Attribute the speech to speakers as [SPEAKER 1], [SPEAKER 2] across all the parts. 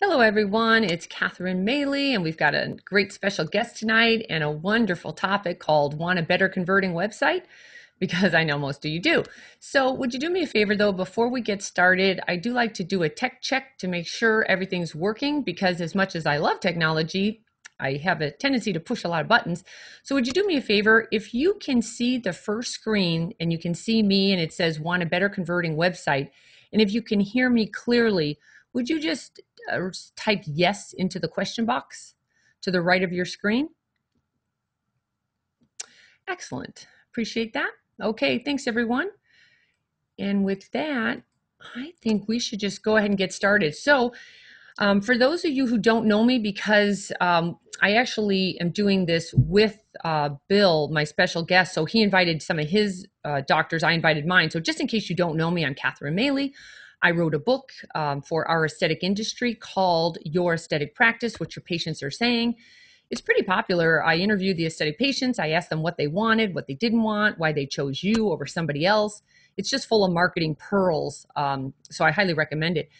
[SPEAKER 1] Hello, everyone. It's Catherine Maley, and we've got a great special guest tonight and a wonderful topic called Want a Better Converting Website? Because I know most of you do. So, would you do me a favor though, before we get started? I do like to do a tech check to make sure everything's working because, as much as I love technology, I have a tendency to push a lot of buttons. So, would you do me a favor? If you can see the first screen and you can see me and it says Want a Better Converting Website, and if you can hear me clearly, would you just type yes into the question box to the right of your screen? Excellent. Appreciate that. Okay, thanks everyone. And with that, I think we should just go ahead and get started. So, for those of you who don't know me, because I actually am doing this with Bill, my special guest. So he invited some of his doctors, I invited mine. So just in case you don't know me, I'm Catherine Maley. I wrote a book for our aesthetic industry called Your Aesthetic Practice, What Your Patients Are Saying. It's pretty popular. I interviewed the aesthetic patients. I asked them what they wanted, what they didn't want, why they chose you over somebody else. It's just full of marketing pearls. So I highly recommend it.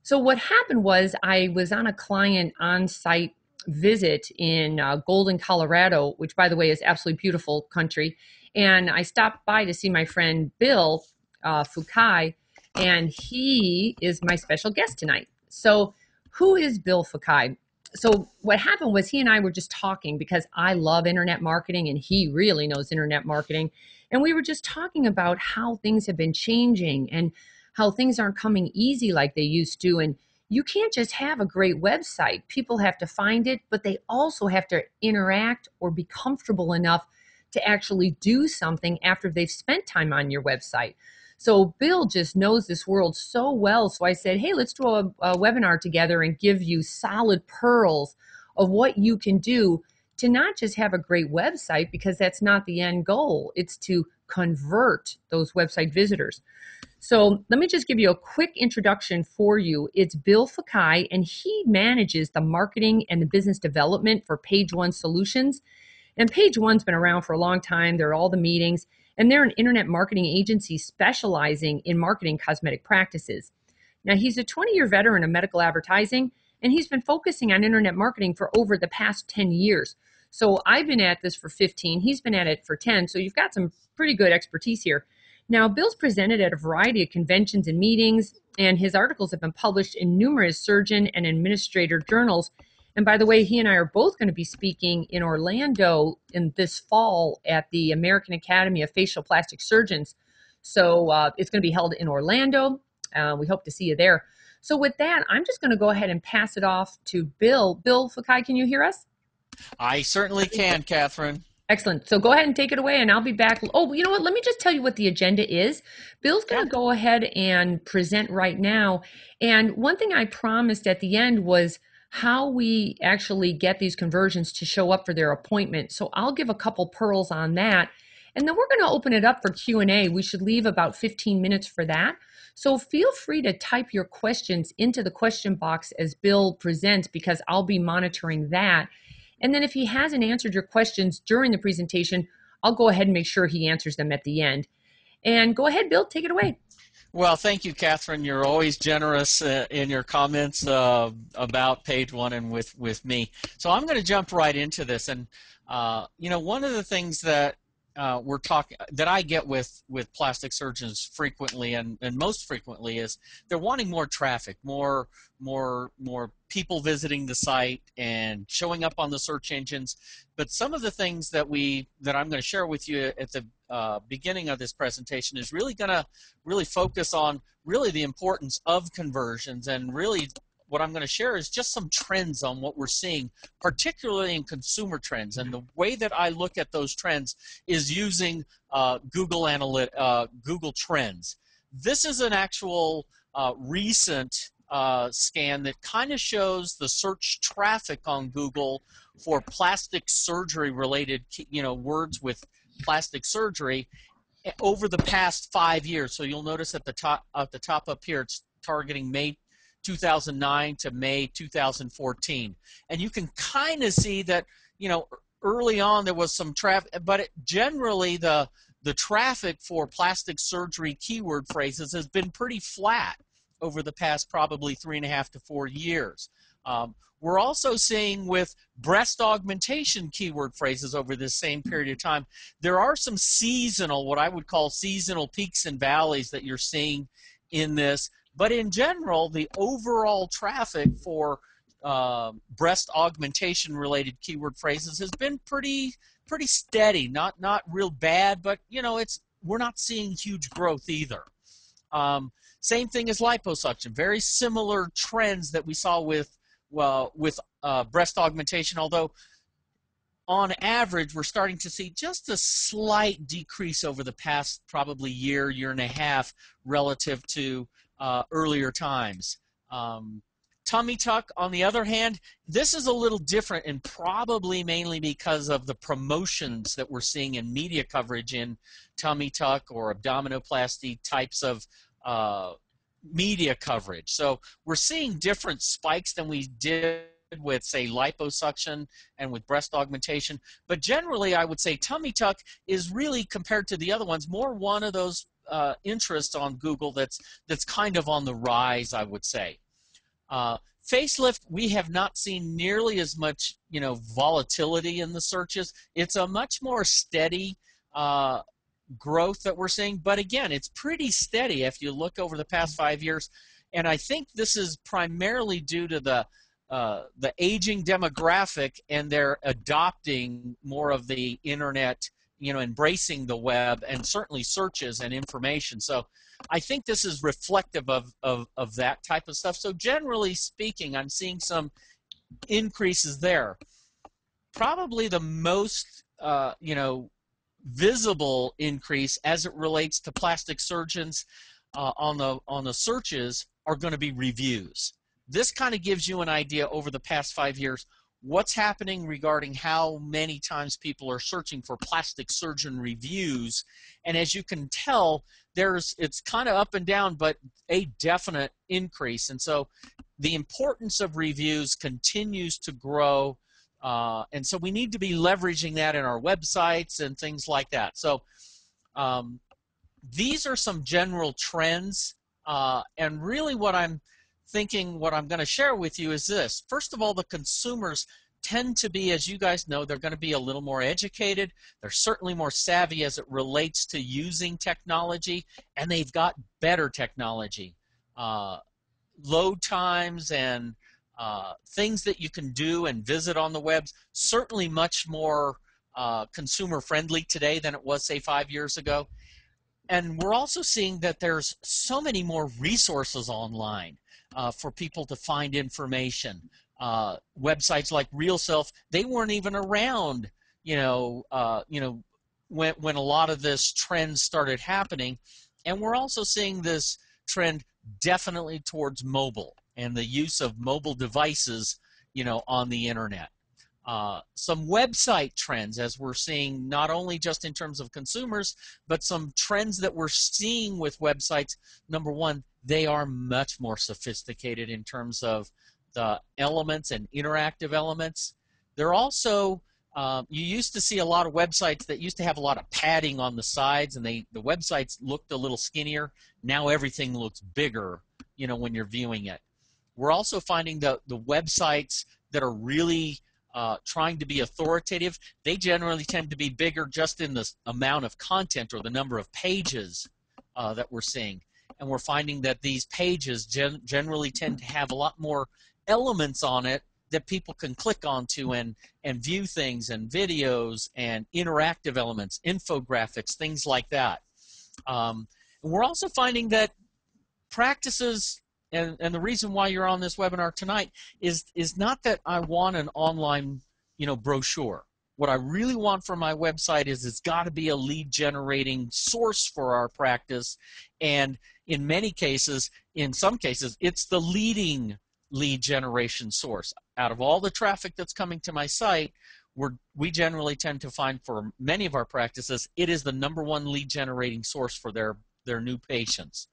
[SPEAKER 1] So what happened was I was on a client on-site visit in Golden, Colorado, which, by the way, is absolutely beautiful country. And I stopped by to see my friend Bill Fukui, and he is my special guest tonight. So who is Bill Fukui? So what happened was he and I were just talking because I love internet marketing and he really knows internet marketing. And we were just talking about how things have been changing and how things aren't coming easy like they used to. And you can't just have a great website. People have to find it, but they also have to interact or be comfortable enough to actually do something after they've spent time on your website. So Bill just knows this world so well. So I said, hey, let's do a webinar together and give you solid pearls of what you can do to not just have a great website, because that's not the end goal. It's to convert those website visitors. So let me just give you a quick introduction for you. It's Bill Fukui, and he manages the marketing and the business development for Page One Solutions. And Page One's been around for a long time. They're at all the meetings, and they're an internet marketing agency specializing in marketing cosmetic practices. Now, he's a 20-year veteran of medical advertising, and he's been focusing on internet marketing for over the past 10 years. So I've been at this for 15. He's been at it for 10. So you've got some pretty good expertise here. Now, Bill's presented at a variety of conventions and meetings, and his articles have been published in numerous surgeon and administrator journals. And by the way, he and I are both going to be speaking in Orlando in this fall at the American Academy of Facial Plastic Surgeons. So it's going to be held in Orlando. We hope to see you there. So with that, I'm just going to go ahead and pass it off to Bill. Bill Fukui, can you hear us?
[SPEAKER 2] I certainly can, Catherine.
[SPEAKER 1] Excellent. So go ahead and take it away, and I'll be back. Oh, you know what? Let me just tell you what the agenda is. Bill's going to go ahead and present right now. And one thing I promised at the end was how we actually get these conversions to show up for their appointment. So I'll give a couple pearls on that. And then we're going to open it up for Q&A. We should leave about 15 minutes for that. So feel free to type your questions into the question box as Bill presents, because I'll be monitoring that. And then if he hasn't answered your questions during the presentation, I'll go ahead and make sure he answers them at the end. And go ahead, Bill, take it away.
[SPEAKER 2] Well, thank you, Catherine. You're always generous in your comments about Page One and with me. So I'm going to jump right into this. And, one of the things that that I get with plastic surgeons frequently and most frequently is they're wanting more traffic, more people visiting the site and showing up on the search engines. But some of the things that I'm going to share with you at the beginning of this presentation is really going to focus on the importance of conversions, and really what I'm going to share is just some trends on what we're seeing, particularly in consumer trends. And the way that I look at those trends is using Google Trends. This is an actual recent scan that kind of shows the search traffic on Google for plastic surgery related, words with plastic surgery over the past 5 years. So you'll notice at the top up here, it's targeting May 2009 to May 2014. And you can kind of see that, early on there was some traffic, but generally the traffic for plastic surgery keyword phrases has been pretty flat over the past probably 3.5 to 4 years. We're also seeing with breast augmentation keyword phrases over this same period of time, there are some seasonal, what I would call seasonal peaks and valleys that you're seeing in this. But in general, the overall traffic for breast augmentation related keyword phrases has been pretty steady, not real bad, but we're not seeing huge growth either. Same thing as liposuction, very similar trends that we saw with breast augmentation, although on average we're starting to see just a slight decrease over the past probably year and a half relative to earlier times. Tummy tuck, on the other hand, this is a little different, and probably mainly because of the promotions that we're seeing in media coverage in tummy tuck or abdominoplasty types of media coverage. So we're seeing different spikes than we did with, say, liposuction and with breast augmentation. But generally, I would say tummy tuck is really, compared to the other ones, more one of those interests on Google that's kind of on the rise, I would say. Facelift, we have not seen nearly as much, volatility in the searches. It's a much more steady growth that we're seeing, but again, it's pretty steady if you look over the past 5 years. And I think this is primarily due to the aging demographic, and they're adopting more of the internet, embracing the web and certainly searches and information. So I think this is reflective of that type of stuff. So generally speaking, I'm seeing some increases there. Probably the most, visible increase as it relates to plastic surgeons on the searches are going to be reviews. This kind of gives you an idea over the past 5 years what's happening regarding how many times people are searching for plastic surgeon reviews. And as you can tell, it's kind of up and down, but a definite increase. And so the importance of reviews continues to grow. And so we need to be leveraging that in our websites and things like that. So these are some general trends. And really what I'm going to share with you is this. First of all, the consumers tend to be, as you guys know, they're going to be a little more educated. They're certainly more savvy as it relates to using technology, and they've got better technology. Load times and things that you can do and visit on the web, certainly much more consumer friendly today than it was, say, 5 years ago. And we're also seeing that there's so many more resources online for people to find information. Websites like RealSelf, they weren't even around, when a lot of this trend started happening. And we're also seeing this trend definitely towards mobile and the use of mobile devices, on the internet. Some website trends, as we're seeing, not only just in terms of consumers, but some trends that we're seeing with websites. Number one, they are much more sophisticated in terms of the elements and interactive elements. They're also, you used to see a lot of websites that used to have a lot of padding on the sides, and the websites looked a little skinnier. Now everything looks bigger, when you're viewing it. We're also finding the websites that are really trying to be authoritative, they generally tend to be bigger just in the amount of content or the number of pages that we're seeing. And we're finding that these pages generally tend to have a lot more elements on it that people can click onto and view things and videos and interactive elements, infographics, things like that. And we're also finding that practices, and the reason why you're on this webinar tonight is not that I want an online, brochure. What I really want from my website is it's got to be a lead generating source for our practice, and in some cases, it's the leading lead generation source. Out of all the traffic that's coming to my site, we generally tend to find, for many of our practices, it is the number one lead generating source for their new patients.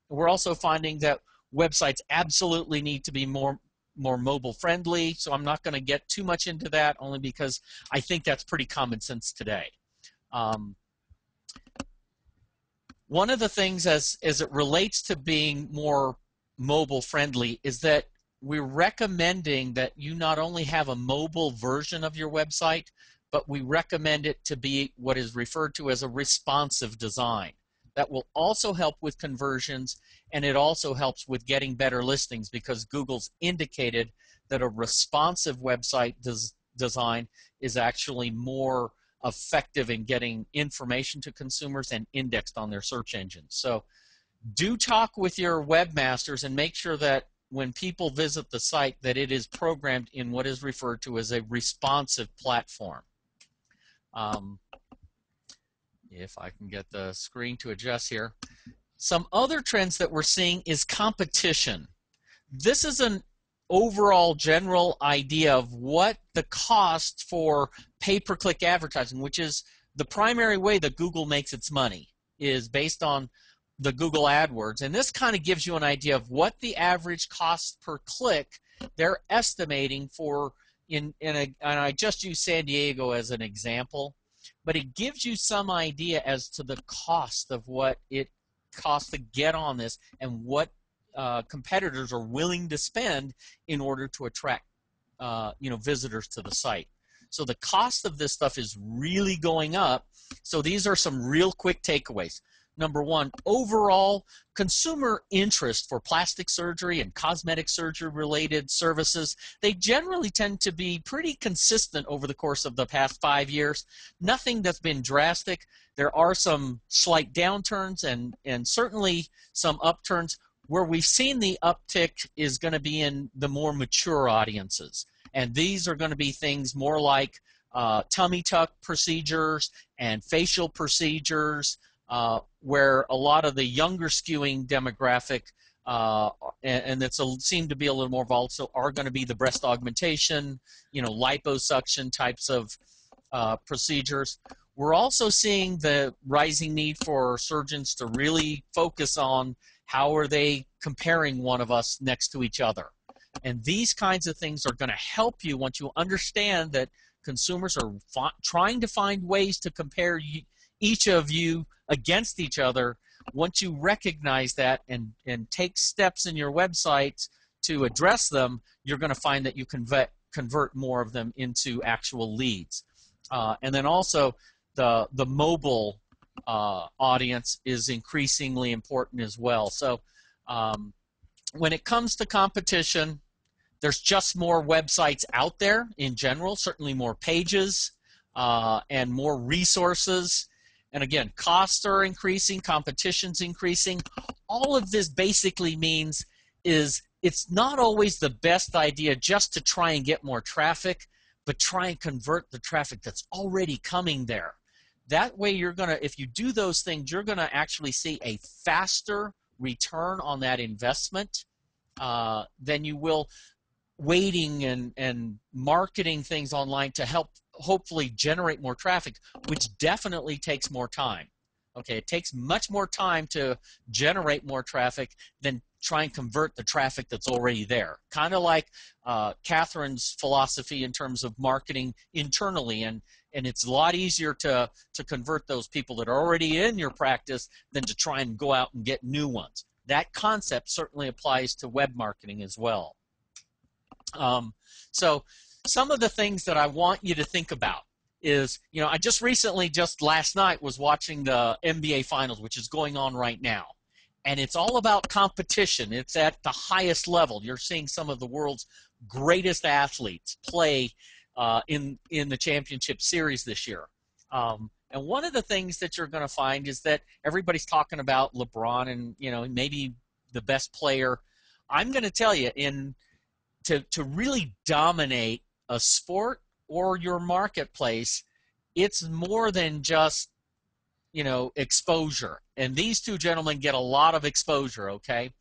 [SPEAKER 2] We're also finding that websites absolutely need to be more mobile friendly, so I'm not going to get too much into that, only because I think that's pretty common sense today. One of the things as it relates to being more mobile friendly is that we're recommending that you not only have a mobile version of your website, but we recommend it to be what is referred to as a responsive design. That will also help with conversions, and it also helps with getting better listings, because Google's indicated that a responsive website design is actually more effective in getting information to consumers and indexed on their search engines. So do talk with your webmasters and make sure that when people visit the site that it is programmed in what is referred to as a responsive platform. If I can get the screen to adjust here. Some other trends that we're seeing is competition. This is an overall general idea of what the cost for pay-per-click advertising, which is the primary way that Google makes its money, is based on the Google AdWords. And this kind of gives you an idea of what the average cost per click they're estimating for, and I just use San Diego as an example, but it gives you some idea as to the cost of what it costs to get on this and what competitors are willing to spend in order to attract visitors to the site. So the cost of this stuff is really going up. So these are some real quick takeaways. Number one, overall consumer interest for plastic surgery and cosmetic surgery related services, they generally tend to be pretty consistent over the course of the past 5 years. Nothing that's been drastic. There are some slight downturns and certainly some upturns. Where we've seen the uptick is going to be in the more mature audiences. And these are going to be things more like tummy tuck procedures and facial procedures, where a lot of the younger skewing demographic, and that's seem to be a little more volatile, are going to be the breast augmentation, liposuction types of procedures. We're also seeing the rising need for surgeons to really focus on how are they comparing one of us next to each other. And these kinds of things are going to help you once you understand that consumers are trying to find ways to compare each of you against each other. Once you recognize that and take steps in your websites to address them, you're going to find that you convert more of them into actual leads. And then also the mobile audience is increasingly important as well. So when it comes to competition, there's just more websites out there in general, certainly more pages and more resources. And again, costs are increasing, competition's increasing. All of this basically means is it's not always the best idea just to try and get more traffic, but try and convert the traffic that's already coming there. That way you're going to, if you do those things, you're going to actually see a faster return on that investment than you will waiting and marketing things online to help hopefully generate more traffic, which definitely takes more time. Okay, it takes much more time to generate more traffic than try and convert the traffic that's already there. Kind of like Catherine's philosophy in terms of marketing internally, and it's a lot easier to convert those people that are already in your practice than to try and go out and get new ones. That concept certainly applies to web marketing as well. So some of the things that I want you to think about is, I just last night was watching the NBA Finals, which is going on right now. And it's all about competition. It's at the highest level. You're seeing some of the world's greatest athletes play in the championship series this year. And one of the things that you're going to find is that everybody's talking about LeBron and, maybe the best player. I'm going to tell you, to really dominate a sport or your marketplace, it's more than just, exposure. And these two gentlemen get a lot of exposure, okay?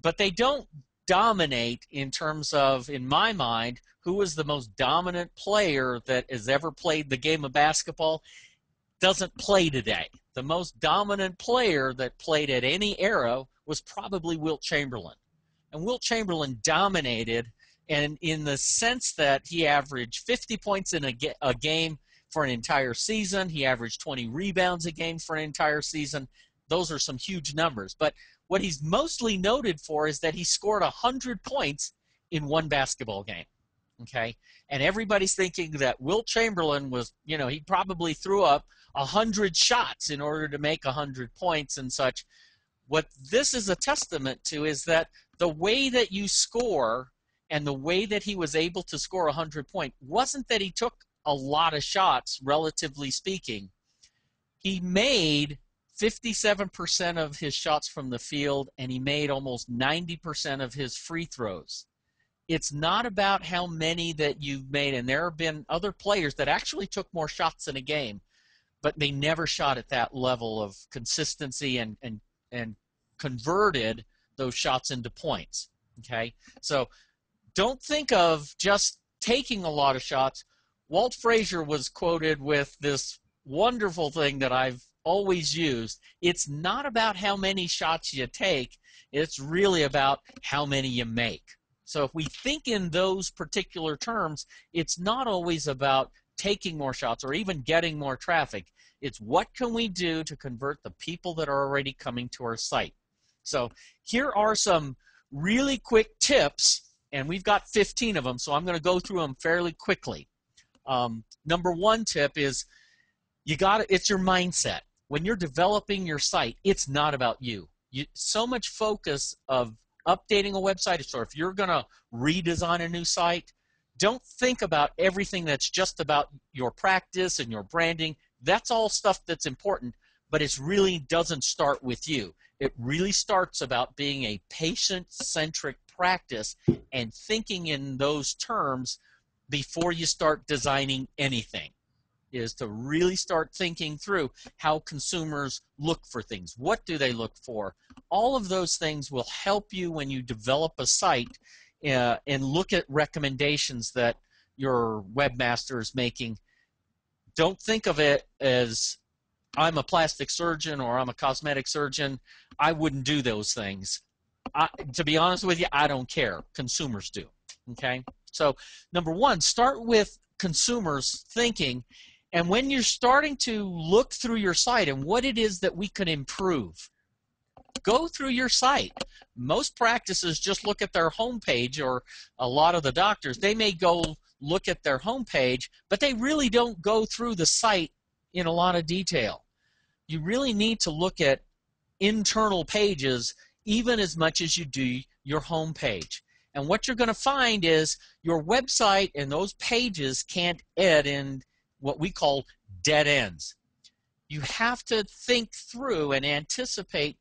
[SPEAKER 2] But they don't dominate in terms of, in my mind, who is the most dominant player that has ever played the game of basketball doesn't play today. The most dominant player that played at any era was probably Wilt Chamberlain. And Wilt Chamberlain dominated, and in the sense that he averaged 50 points in a game for an entire season. He averaged 20 rebounds a game for an entire season. Those are some huge numbers. But what he's mostly noted for is that he scored 100 points in one basketball game. Okay, and everybody's thinking that Wilt Chamberlain was, he probably threw up 100 shots in order to make 100 points and such. What this is a testament to is that the way that you score and the way that he was able to score 100 points wasn't that he took a lot of shots, relatively speaking. He made 57% of his shots from the field, and he made almost 90% of his free throws. It's not about how many that you've made, and there have been other players that actually took more shots in a game, but they never shot at that level of consistency and converted those shots into points. Okay, so don't think of just taking a lot of shots. Walt Frazier was quoted with this wonderful thing that I've always used. It's not about how many shots you take, it's really about how many you make. So if we think in those particular terms, it's not always about taking more shots or even getting more traffic. It's what can we do to convert the people that are already coming to our site. So here are some really quick tips, and we've got 15 of them, so I'm going to go through them fairly quickly. Number one tip is it's your mindset. When you're developing your site, it's not about you. So much focus of updating a website, so if you're going to redesign a new site, don't think about everything that's just about your practice and your branding. That's all stuff that's important, but it really doesn't start with you. It really starts about being a patient-centric practice and thinking in those terms before you start designing anything, is to really start thinking through how consumers look for things. What do they look for? All of those things will help you when you develop a site and look at recommendations that your webmaster is making. Don't think of it as I'm a plastic surgeon or I'm a cosmetic surgeon. I wouldn't do those things. To be honest with you, I don't care. Consumers do. Okay? So number one, start with consumers thinking, and when you're starting to look through your site and what it is that we could improve, go through your site. Most practices just look at their homepage, or a lot of the doctors, they may go look at their homepage, but they really don't go through the site in a lot of detail. You really need to look at internal pages even as much as you do your homepage. And what you're going to find is your website and those pages can't end in what we call dead ends. You have to think through and anticipate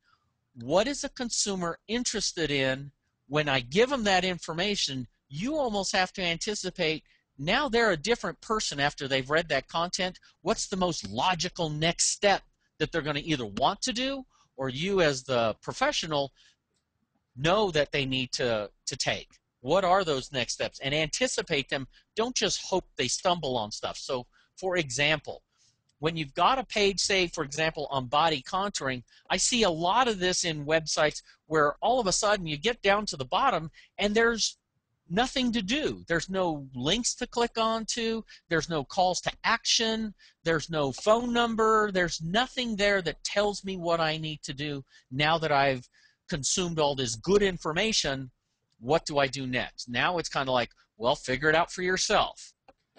[SPEAKER 2] what is a consumer interested in. When I give them that information, you almost have to anticipate now they're a different person after they've read that content. What's the most logical next step that they're going to either want to do, or you as the professional know that they need to take? What are those next steps? And anticipate them. Don't just hope they stumble on stuff. So, for example, when you've got a page, say, for example, on body contouring, I see a lot of this in websites where all of a sudden you get down to the bottom and there's nothing to do. There's no links to click onto. There's no calls to action. There's no phone number. There's nothing there that tells me what I need to do now that I've consumed all this good information. What do I do next? Now it's kind of like, well, figure it out for yourself.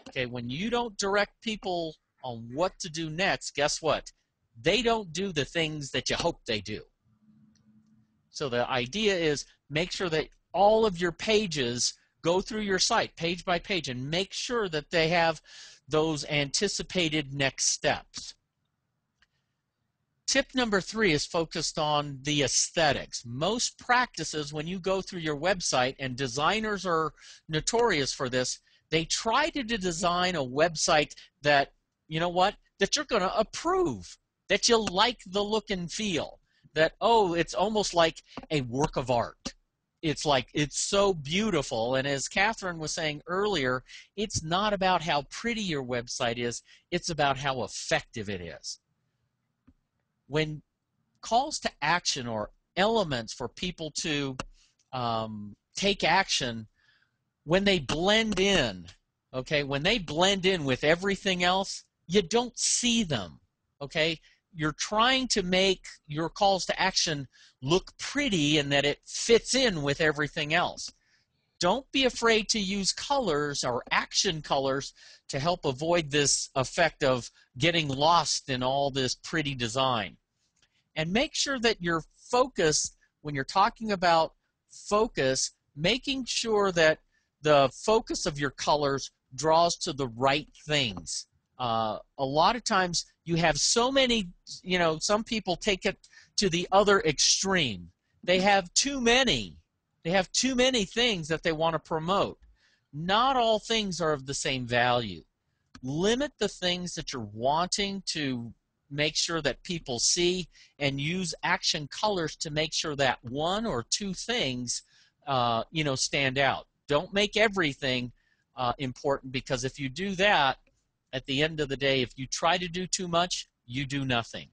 [SPEAKER 2] Okay, when you don't direct people on what to do next, guess what? They don't do the things that you hope they do. So the idea is make sure that all of your pages go through your site page by page and make sure that they have those anticipated next steps. Tip number 3 is focused on the aesthetics. Most practices, when you go through your website, and designers are notorious for this, they try to design a website that, you know what, that you're going to approve, that you like the look and feel, that, oh, it's almost like a work of art. It's like, it's so beautiful. And as Catherine was saying earlier, it's not about how pretty your website is, it's about how effective it is. When calls to action or elements for people to take action, when they blend in, okay, when they blend in with everything else, you don't see them, okay? you're trying to make your calls to action look pretty and that it fits in with everything else. Don't be afraid to use colors or action colors to help avoid this effect of getting lost in all this pretty design. And make sure that your focus, when you're talking about focus, making sure that the focus of your colors draws to the right things. A lot of times you have so many, some people take it to the other extreme. They have too many. They have too many things that they want to promote. Not all things are of the same value. Limit the things that you're wanting to make sure that people see, and use action colors to make sure that one or two things stand out. Don't make everything important, because if you do that, at the end of the day, if you try to do too much, you do nothing.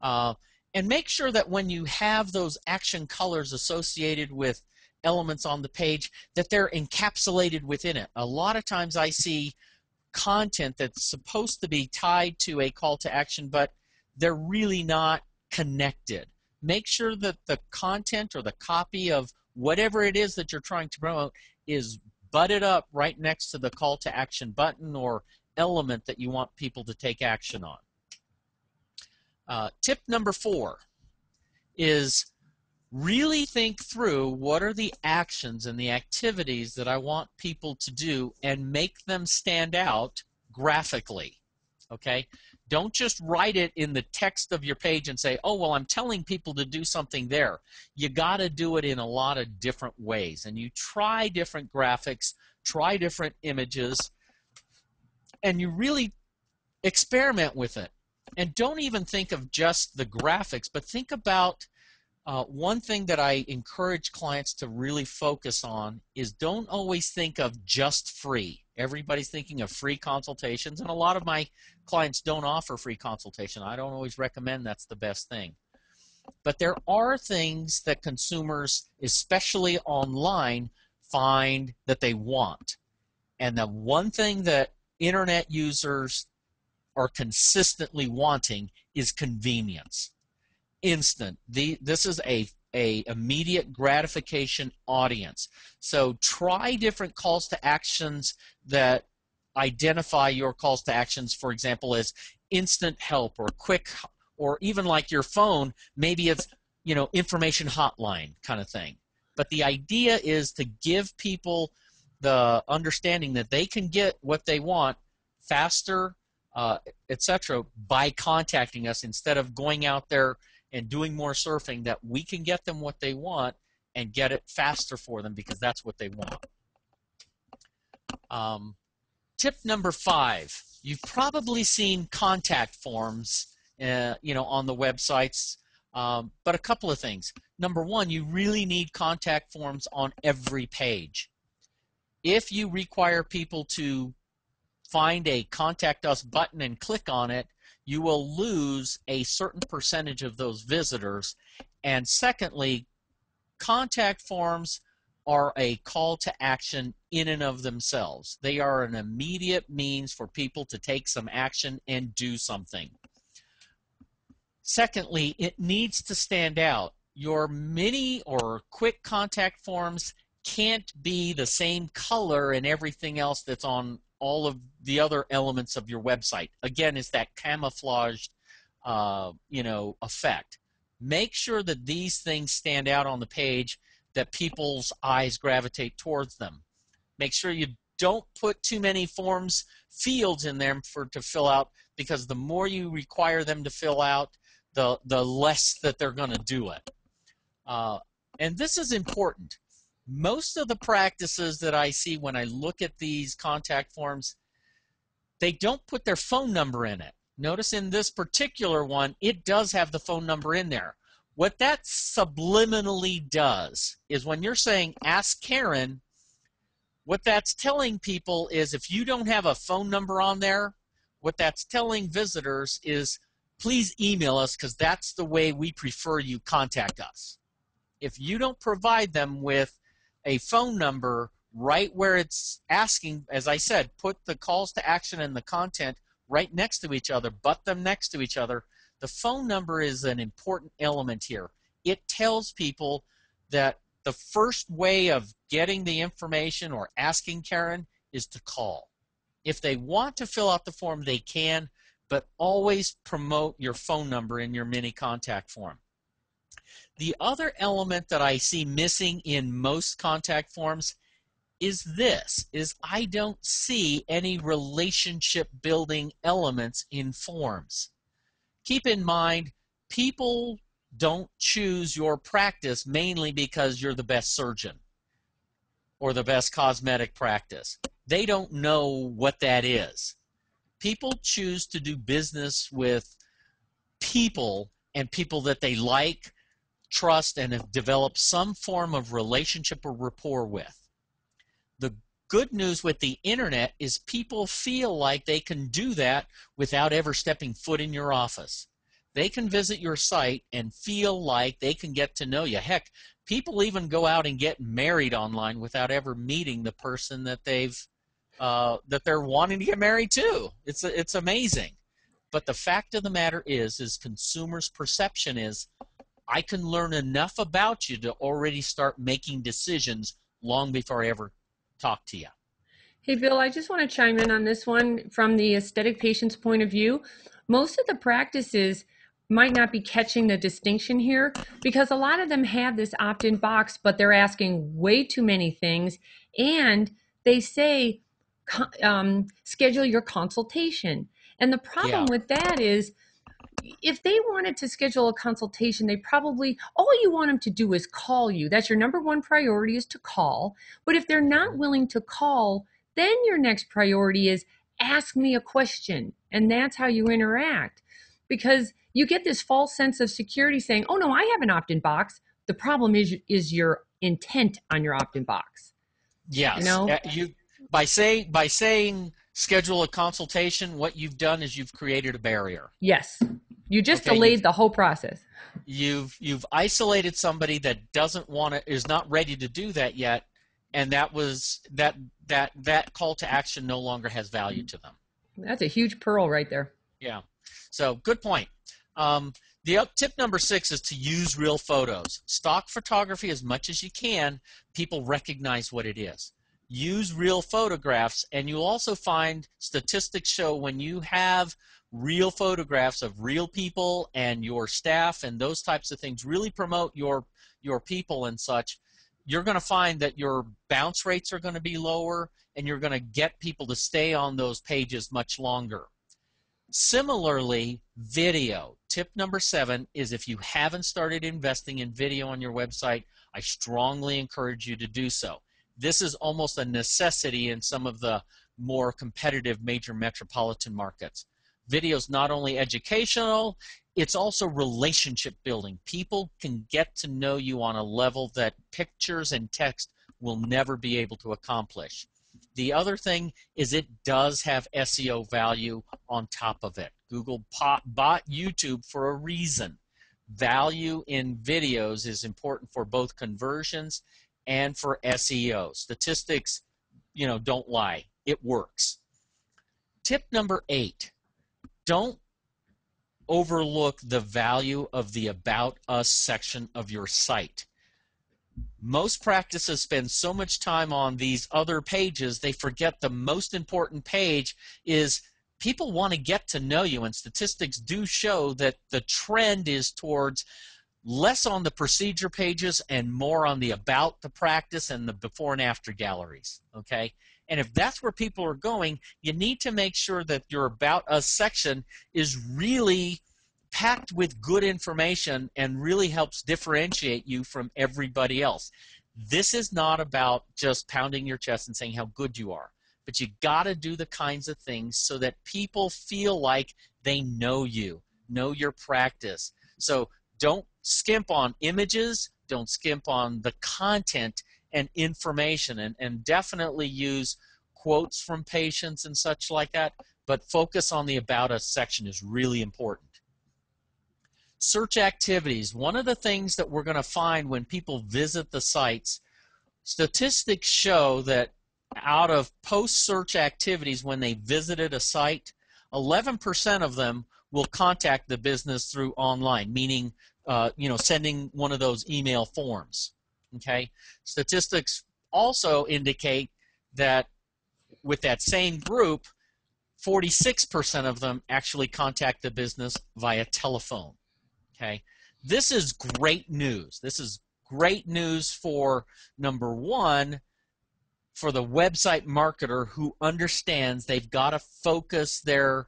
[SPEAKER 2] And make sure that when you have those action colors associated with elements on the page, that they're encapsulated within it. A lot of times I see content that's supposed to be tied to a call to action, but they're really not connected. Make sure that the content or the copy of whatever it is that you're trying to promote is butted up right next to the call to action button or element that you want people to take action on. Tip number 4 is really think through what are the actions and the activities that I want people to do and make them stand out graphically. Okay? Don't just write it in the text of your page and say, oh, well, I'm telling people to do something there. You got to do it in a lot of different ways. And you try different graphics, try different images, and you really experiment with it. And don't even think of just the graphics, but think about one thing that I encourage clients to really focus on is don't always think of just free. Everybody's thinking of free consultations, and a lot of my clients don't offer free consultation. I don't always recommend that's the best thing. But there are things that consumers, especially online, find that they want. And the one thing that internet users are consistently wanting is convenience. Instant. This is a immediate gratification audience. So try different calls to actions that identify your calls to actions, for example, as instant help or quick, or even like your phone, maybe it's information hotline kind of thing. But the idea is to give people the understanding that they can get what they want faster, etc., by contacting us instead of going out there and doing more surfing, that we can get them what they want and get it faster for them because that's what they want. Tip number 5, you've probably seen contact forms on the websites, but a couple of things. Number 1, you really need contact forms on every page. If you require people to find a contact us button and click on it, you will lose a certain percentage of those visitors. And secondly, contact forms are a call to action in and of themselves. They are an immediate means for people to take some action and do something. Secondly, it needs to stand out. Your mini or quick contact forms can't be the same color and everything else that's on all of the other elements of your website. Again, it's that camouflaged, effect. Make sure that these things stand out on the page, that people's eyes gravitate towards them. Make sure you don't put too many forms fields in there to fill out, because the more you require them to fill out, the less that they're going to do it. And this is important. Most of the practices that I see when I look at these contact forms, they don't put their phone number in it. Notice in this particular one, it does have the phone number in there. What that subliminally does is when you're saying, ask Karen, what that's telling people is if you don't have a phone number on there, what that's telling visitors is, please email us because that's the way we prefer you contact us. If you don't provide them with a phone number right where it's asking, as I said, put the calls to action and the content right next to each other, butt them next to each other, the phone number is an important element here. It tells people that the first way of getting the information or asking Karen is to call. If they want to fill out the form, they can, but always promote your phone number in your mini contact form. The other element that I see missing in most contact forms is I don't see any relationship building elements in forms. Keep in mind, people don't choose your practice mainly because you're the best surgeon or the best cosmetic practice. They don't know what that is. People choose to do business with people and people that they like, trust, and have developed some form of relationship or rapport with. The good news with the internet is people feel like they can do that without ever stepping foot in your office. They can visit your site and feel like they can get to know you. Heck, people even go out and get married online without ever meeting the person that they're wanting to get married to. It's amazing. But the fact of the matter is consumers' perception is, I can learn enough about you to already start making decisions long before I ever talk to you.
[SPEAKER 1] Hey, Bill, I just want to chime in on this one from the aesthetic patient's point of view. Most of the practices might not be catching the distinction here because a lot of them have this opt-in box, but they're asking way too many things. And they say, schedule your consultation. And the problem
[SPEAKER 2] Yeah.
[SPEAKER 1] with that is, if they wanted to schedule a consultation, they probably, all you want them to do is call you. That's your number one priority, is to call. But if they're not willing to call, then your next priority is ask me a question. And that's how you interact. Because you get this false sense of security saying, oh no, I have an opt-in box. The problem is your intent on your opt-in box. You
[SPEAKER 2] Yes.
[SPEAKER 1] know?
[SPEAKER 2] You by saying schedule a consultation, what you've done is you've created a barrier.
[SPEAKER 1] Yes. You just
[SPEAKER 2] Okay,
[SPEAKER 1] delayed the whole process.
[SPEAKER 2] you've isolated somebody that doesn't want to, is not ready to do that yet, and that call to action no longer has value to them.
[SPEAKER 1] That's a huge pearl right there.
[SPEAKER 2] Yeah. So good point. Tip number 6 is to use real photos. Stock photography as much as you can. People recognize what it is. Use real photographs, and you'll also find statistics show when you have real photographs of real people and your staff and those types of things really promote your people and such, you're going to find that your bounce rates are going to be lower and you're going to get people to stay on those pages much longer. Similarly, video. Tip number 7 is, if you haven't started investing in video on your website, I strongly encourage you to do so. This is almost a necessity in some of the more competitive major metropolitan markets. Video is not only educational, it's also relationship building. People can get to know you on a level that pictures and text will never be able to accomplish. The other thing is it does have SEO value on top of it. Google bought YouTube for a reason. Value in videos is important for both conversions and for SEO. Statistics, don't lie. It works. Tip number 8, don't overlook the value of the About Us section of your site. Most practices spend so much time on these other pages, they forget the most important page is people want to get to know you, and statistics do show that the trend is towards less on the procedure pages and more on the about the practice and the before and after galleries, okay? And if that's where people are going, you need to make sure that your About Us section is really packed with good information and really helps differentiate you from everybody else. This is not about just pounding your chest and saying how good you are, but you got to do the kinds of things so that people feel like they know you, know your practice. So don't skimp on images, don't skimp on the content and information, and definitely use quotes from patients and such like that, but focus on the About Us section is really important. Search activities. One of the things that we're going to find when people visit the sites, statistics show that out of post-search activities when they visited a site, 11% of them will contact the business through online, meaning sending one of those email forms. Okay, statistics also indicate that with that same group, 46% of them actually contact the business via telephone. Okay, this is great news. This is great news for, number one, for the website marketer who understands they've got to focus their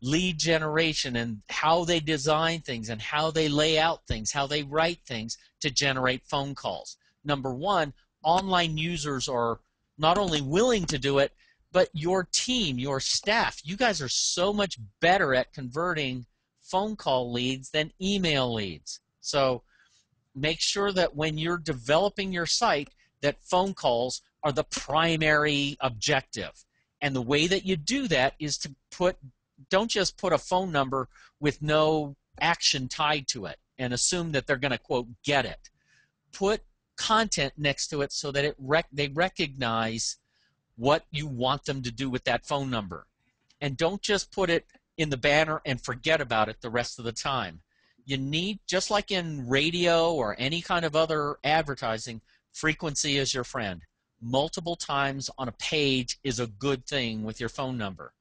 [SPEAKER 2] lead generation and how they design things and how they lay out things, how they write things to generate phone calls. Number one, online users are not only willing to do it, but your team, your staff, you guys are so much better at converting phone call leads than email leads. So make sure that when you're developing your site, that phone calls are the primary objective. And the way that you do that is to don't just put a phone number with no action tied to it and assume that they're going to, quote, get it. Put content next to it so that they recognize what you want them to do with that phone number. And don't just put it in the banner and forget about it the rest of the time. You need, just like in radio or any kind of other advertising, frequency is your friend. Multiple times on a page is a good thing with your phone number.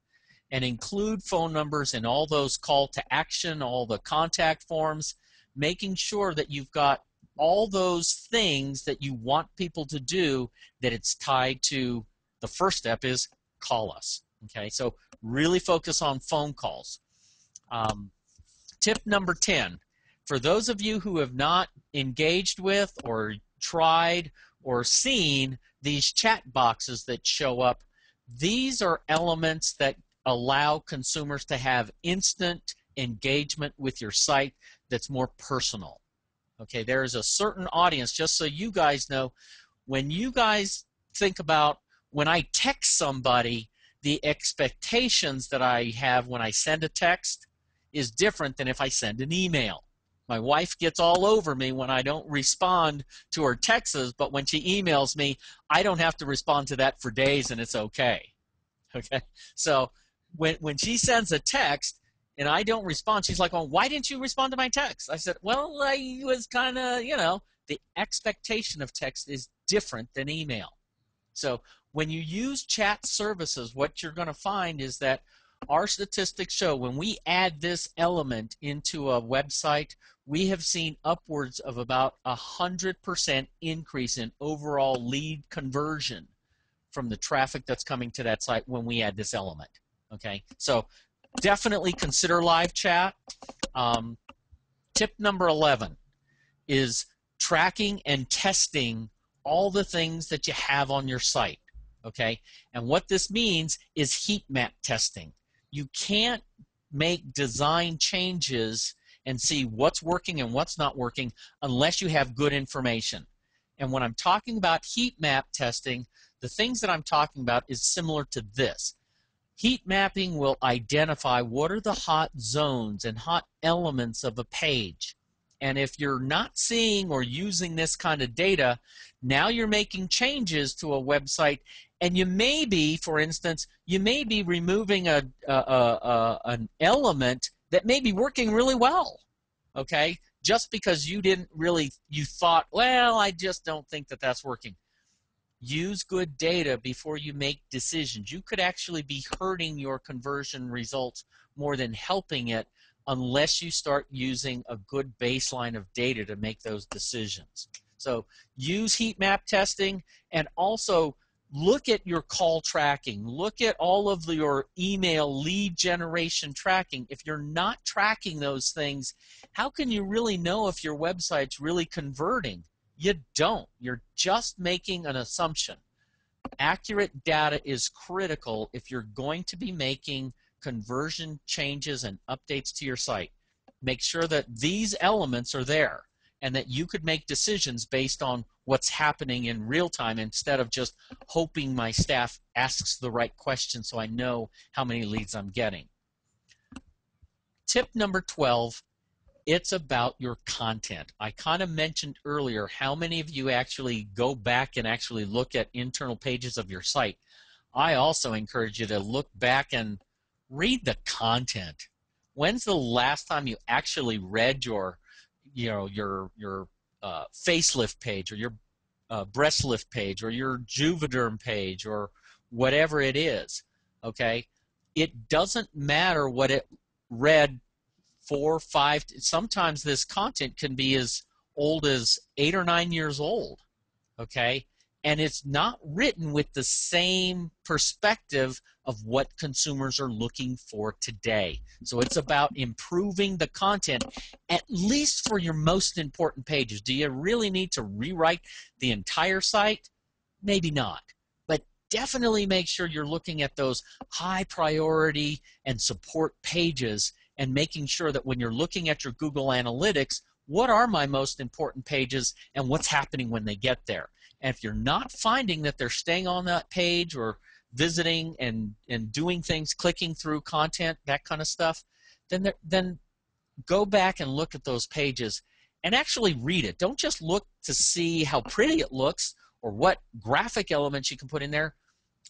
[SPEAKER 2] And include phone numbers in all those call to action, all the contact forms, making sure that you've got all those things that you want people to do, that it's tied to the first step is call us. Okay, so really focus on phone calls. Tip number 10, for those of you who have not engaged with or tried or seen these chat boxes that show up, these are elements that allow consumers to have instant engagement with your site that's more personal. Okay, there is a certain audience, just so you guys know, when you guys think about when I text somebody, the expectations that I have when I send a text is different than if I send an email. My wife gets all over me when I don't respond to her texts, but when she emails me, I don't have to respond to that for days and it's okay. Okay, so when she sends a text and I don't respond, she's like, well, why didn't you respond to my text? I said, well, I was kind of, the expectation of text is different than email. So when you use chat services, what you're going to find is that our statistics show when we add this element into a website, we have seen upwards of about 100% increase in overall lead conversion from the traffic that's coming to that site when we add this element. Okay, so definitely consider live chat. Tip number 11 is tracking and testing all the things that you have on your site. Okay, and what this means is heat map testing. You can't make design changes and see what's working and what's not working unless you have good information. And when I'm talking about heat map testing, the things that I'm talking about is similar to this. Heat mapping will identify what are the hot zones and hot elements of a page. And if you're not seeing or using this kind of data, now you're making changes to a website, and you may be, for instance, you may be removing an element that may be working really well, okay? Just because you thought, well, I just don't think that that's working. Use good data before you make decisions. You could actually be hurting your conversion results more than helping it unless you start using a good baseline of data to make those decisions. So use heat map testing, and also look at your call tracking. Look at all of your email lead generation tracking. If you're not tracking those things, how can you really know if your website's really converting? You don't. You're just making an assumption. Accurate data is critical if you're going to be making conversion changes and updates to your site. Make sure that these elements are there and that you could make decisions based on what's happening in real time instead of just hoping my staff asks the right question so I know how many leads I'm getting. Tip number 12, it's about your content. I kind of mentioned earlier how many of you actually go back and actually look at internal pages of your site. I also encourage you to look back and read the content. When's the last time you actually read your, facelift page, or your breast lift page, or your Juvederm page, or whatever it is? Okay, it doesn't matter what it read 4, 5. Sometimes this content can be as old as 8 or 9 years old. Okay, and it's not written with the same perspective of what consumers are looking for today. So it's about improving the content, at least for your most important pages. Do you really need to rewrite the entire site? Maybe not. But definitely make sure you're looking at those high priority and support pages, and making sure that when you're looking at your Google Analytics, what are my most important pages and what's happening when they get there? And if you're not finding that they're staying on that page, or visiting and doing things, clicking through content, that kind of stuff, then go back and look at those pages and actually read it. Don't just look to see how pretty it looks or what graphic elements you can put in there.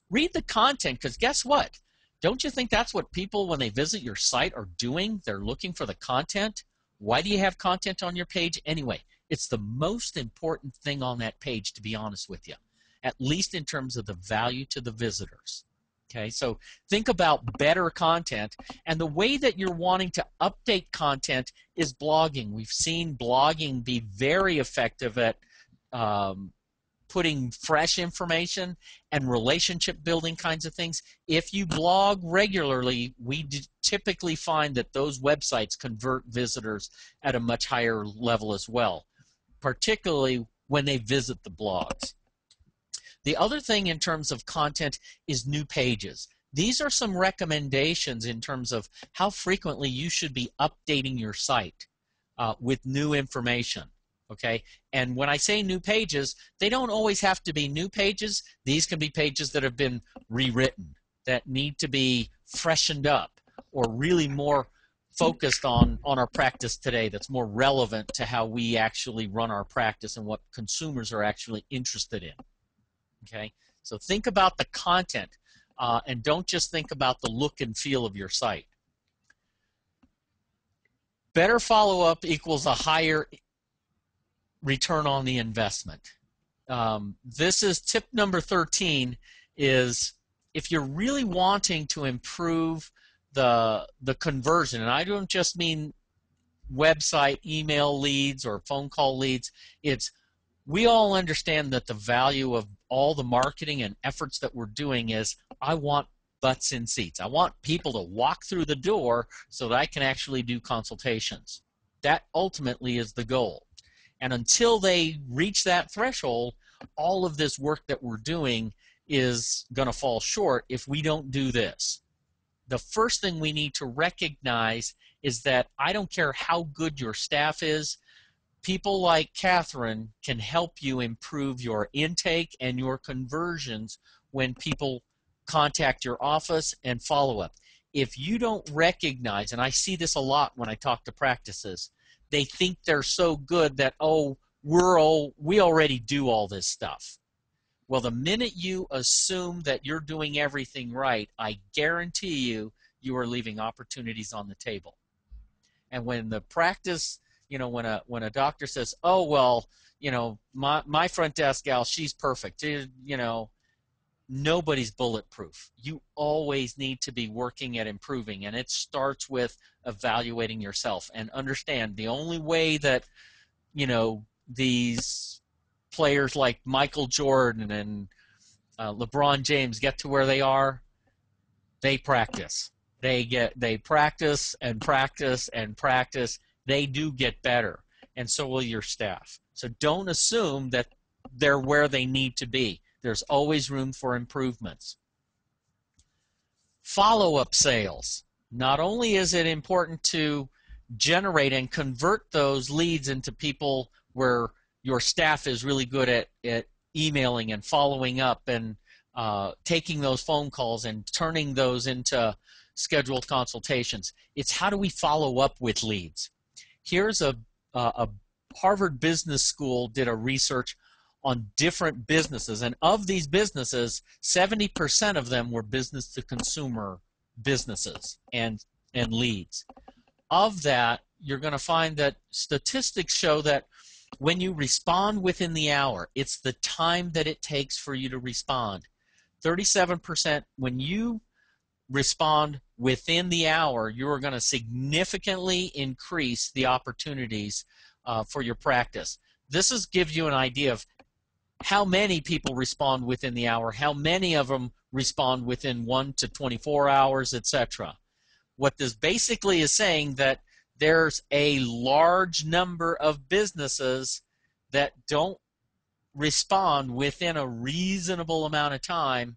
[SPEAKER 2] Read the content, because guess what? Don't you think that's what people, when they visit your site, are doing? They're looking for the content. Why do you have content on your page anyway? It's the most important thing on that page, to be honest with you, at least in terms of the value to the visitors. Okay, so think about better content, and the way that you're wanting to update content is blogging. We've seen blogging be very effective at putting fresh information and relationship building kinds of things. If you blog regularly, we typically find that those websites convert visitors at a much higher level as well, particularly when they visit the blogs. The other thing in terms of content is new pages. These are some recommendations in terms of how frequently you should be updating your site with new information. Okay, and when I say new pages, they don't always have to be new pages. These can be pages that have been rewritten, that need to be freshened up, or really more focused on our practice today, that's more relevant to how we actually run our practice and what consumers are actually interested in. Okay, so think about the content, and don't just think about the look and feel of your site. Better follow-up equals a higher return on the investment. This is tip number 13, is if you're really wanting to improve the conversion, and I don't just mean website email leads or phone call leads, it's, we all understand that the value of all the marketing and efforts that we're doing is, I want butts in seats. I want people to walk through the door so that I can actually do consultations. That ultimately is the goal. And until they reach that threshold, all of this work that we're doing is going to fall short if we don't do this. The first thing we need to recognize is that I don't care how good your staff is, people like Catherine can help you improve your intake and your conversions when people contact your office and follow up. If you don't recognize, and I see this a lot when I talk to practices, they think they're so good that, oh, we already do all this stuff. Well, the minute you assume that you're doing everything right, I guarantee you, you are leaving opportunities on the table. And when the practice, when a doctor says, oh, well, my front desk gal, she's perfect, nobody's bulletproof. You always need to be working at improving, and it starts with evaluating yourself. And understand, the only way that these players like Michael Jordan and LeBron James get to where they are, they practice. They practice and practice and practice. They do get better, and so will your staff. So don't assume that they're where they need to be. There's always room for improvements. Follow-up sales. Not only is it important to generate and convert those leads into people where your staff is really good at emailing and following up and taking those phone calls and turning those into scheduled consultations. It's how do we follow up with leads? Here's a Harvard Business School did a research on different businesses, and of these businesses, 70% of them were business to consumer businesses and leads. Of that, you're going to find that statistics show that when you respond within the hour, it's the time that it takes for you to respond. 37% when you respond within the hour, you are going to significantly increase the opportunities for your practice. This gives you an idea of how many people respond within the hour, how many of them respond within 1 to 24 hours, etc. What this basically is saying that there's a large number of businesses that don't respond within a reasonable amount of time,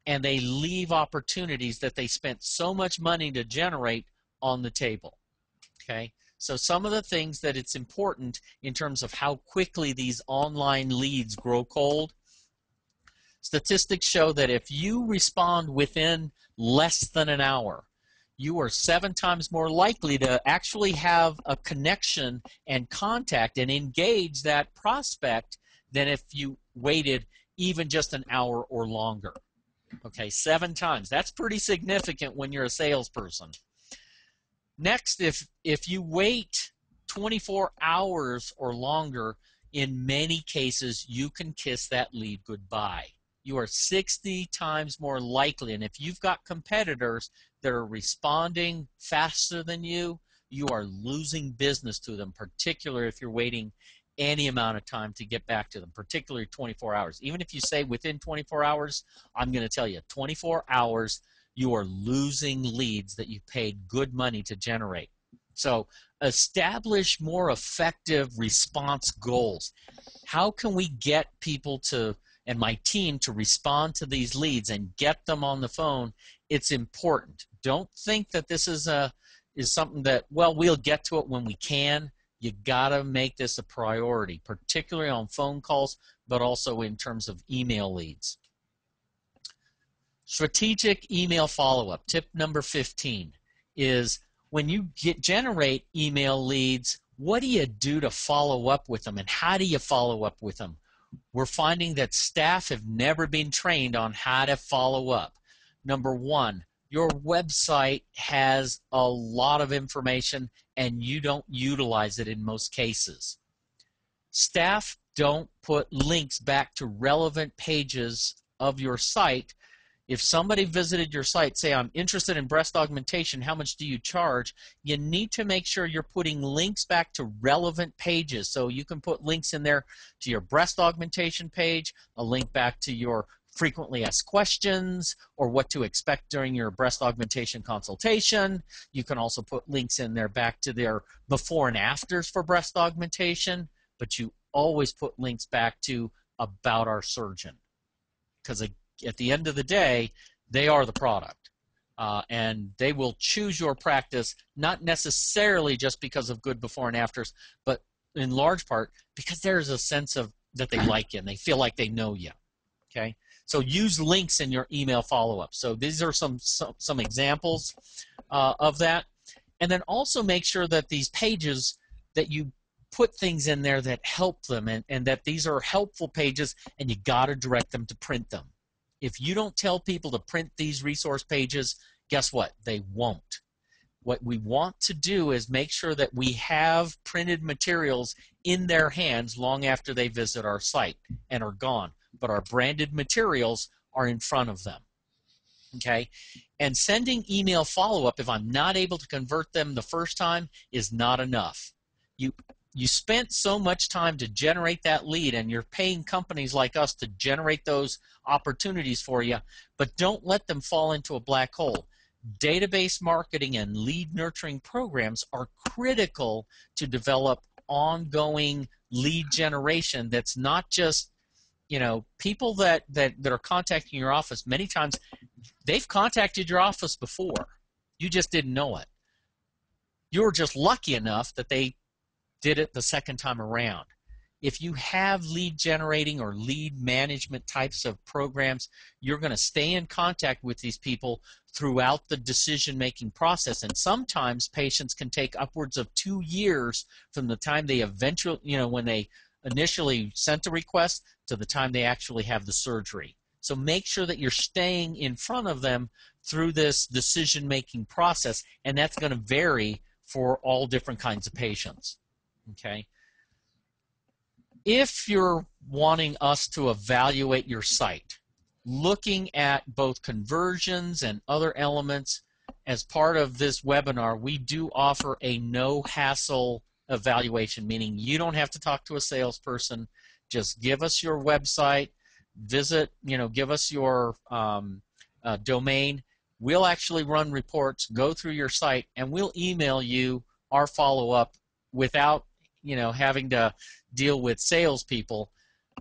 [SPEAKER 2] and they leave opportunities that they spent so much money to generate on the table. Okay, so some of the things that it's important in terms of how quickly these online leads grow cold. Statistics show that if you respond within less than an hour, you are 7 times more likely to actually have a connection and contact and engage that prospect than if you waited even just an hour or longer. Okay, 7 times. That's pretty significant when you're a salesperson. Next, if you wait 24 hours or longer, in many cases, you can kiss that lead goodbye. You are 60 times more likely, and if you've got competitors that are responding faster than you, you are losing business to them, particularly if you're waiting any amount of time to get back to them, particularly 24 hours. Even if you say within 24 hours, I'm going to tell you, 24 hours, you are losing leads that you paid good money to generate. So establish more effective response goals. How can we get people to, and my team, to respond to these leads and get them on the phone? It's important. Don't think that this is something that, well, we'll get to it when we can. You got to make this a priority, particularly on phone calls, but also in terms of email leads. Strategic email follow-up. Tip number 15 is when you generate email leads, what do you do to follow up with them, and how do you follow up with them? We're finding that staff have never been trained on how to follow up. Number one, your website has a lot of information and you don't utilize it in most cases. Staff don't put links back to relevant pages of your site. If somebody visited your site, say, I'm interested in breast augmentation, how much do you charge? You need to make sure you're putting links back to relevant pages. So you can put links in there to your breast augmentation page, a link back to your frequently asked questions, or what to expect during your breast augmentation consultation. You can also put links in there back to their before and afters for breast augmentation, but you always put links back to about our surgeon, because at the end of the day, they are the product, and they will choose your practice not necessarily just because of good before and afters, but in large part because there's a sense of that they like you and they feel like they know you. Okay, so use links in your email follow-up. So these are some examples of that, and then also make sure that these pages that you put things in there that help them, and that these are helpful pages, and you got to direct them to print them. If you don't tell people to print these resource pages, guess what? They won't. What we want to do is make sure that we have printed materials in their hands long after they visit our site and are gone, but our branded materials are in front of them. Okay? And sending email follow-up, if I'm not able to convert them the first time, is not enough. You spent so much time to generate that lead, and you're paying companies like us to generate those opportunities for you, but don't let them fall into a black hole. Database marketing and lead nurturing programs are critical to develop ongoing lead generation that's not just, people that are contacting your office. Many times they've contacted your office before. You just didn't know it. You were just lucky enough that they did it the second time around. If you have lead generating or lead management types of programs, you're going to stay in contact with these people throughout the decision-making process. And sometimes patients can take upwards of 2 years from the time they eventually, when they initially sent a request to the time they actually have the surgery. So make sure that you're staying in front of them through this decision-making process, and that's going to vary for all different kinds of patients. Okay. If you're wanting us to evaluate your site, looking at both conversions and other elements, as part of this webinar, we do offer a no-hassle evaluation, meaning you don't have to talk to a salesperson. Just give us your website, give us your domain. We'll actually run reports, go through your site, and we'll email you our follow-up without having to deal with salespeople.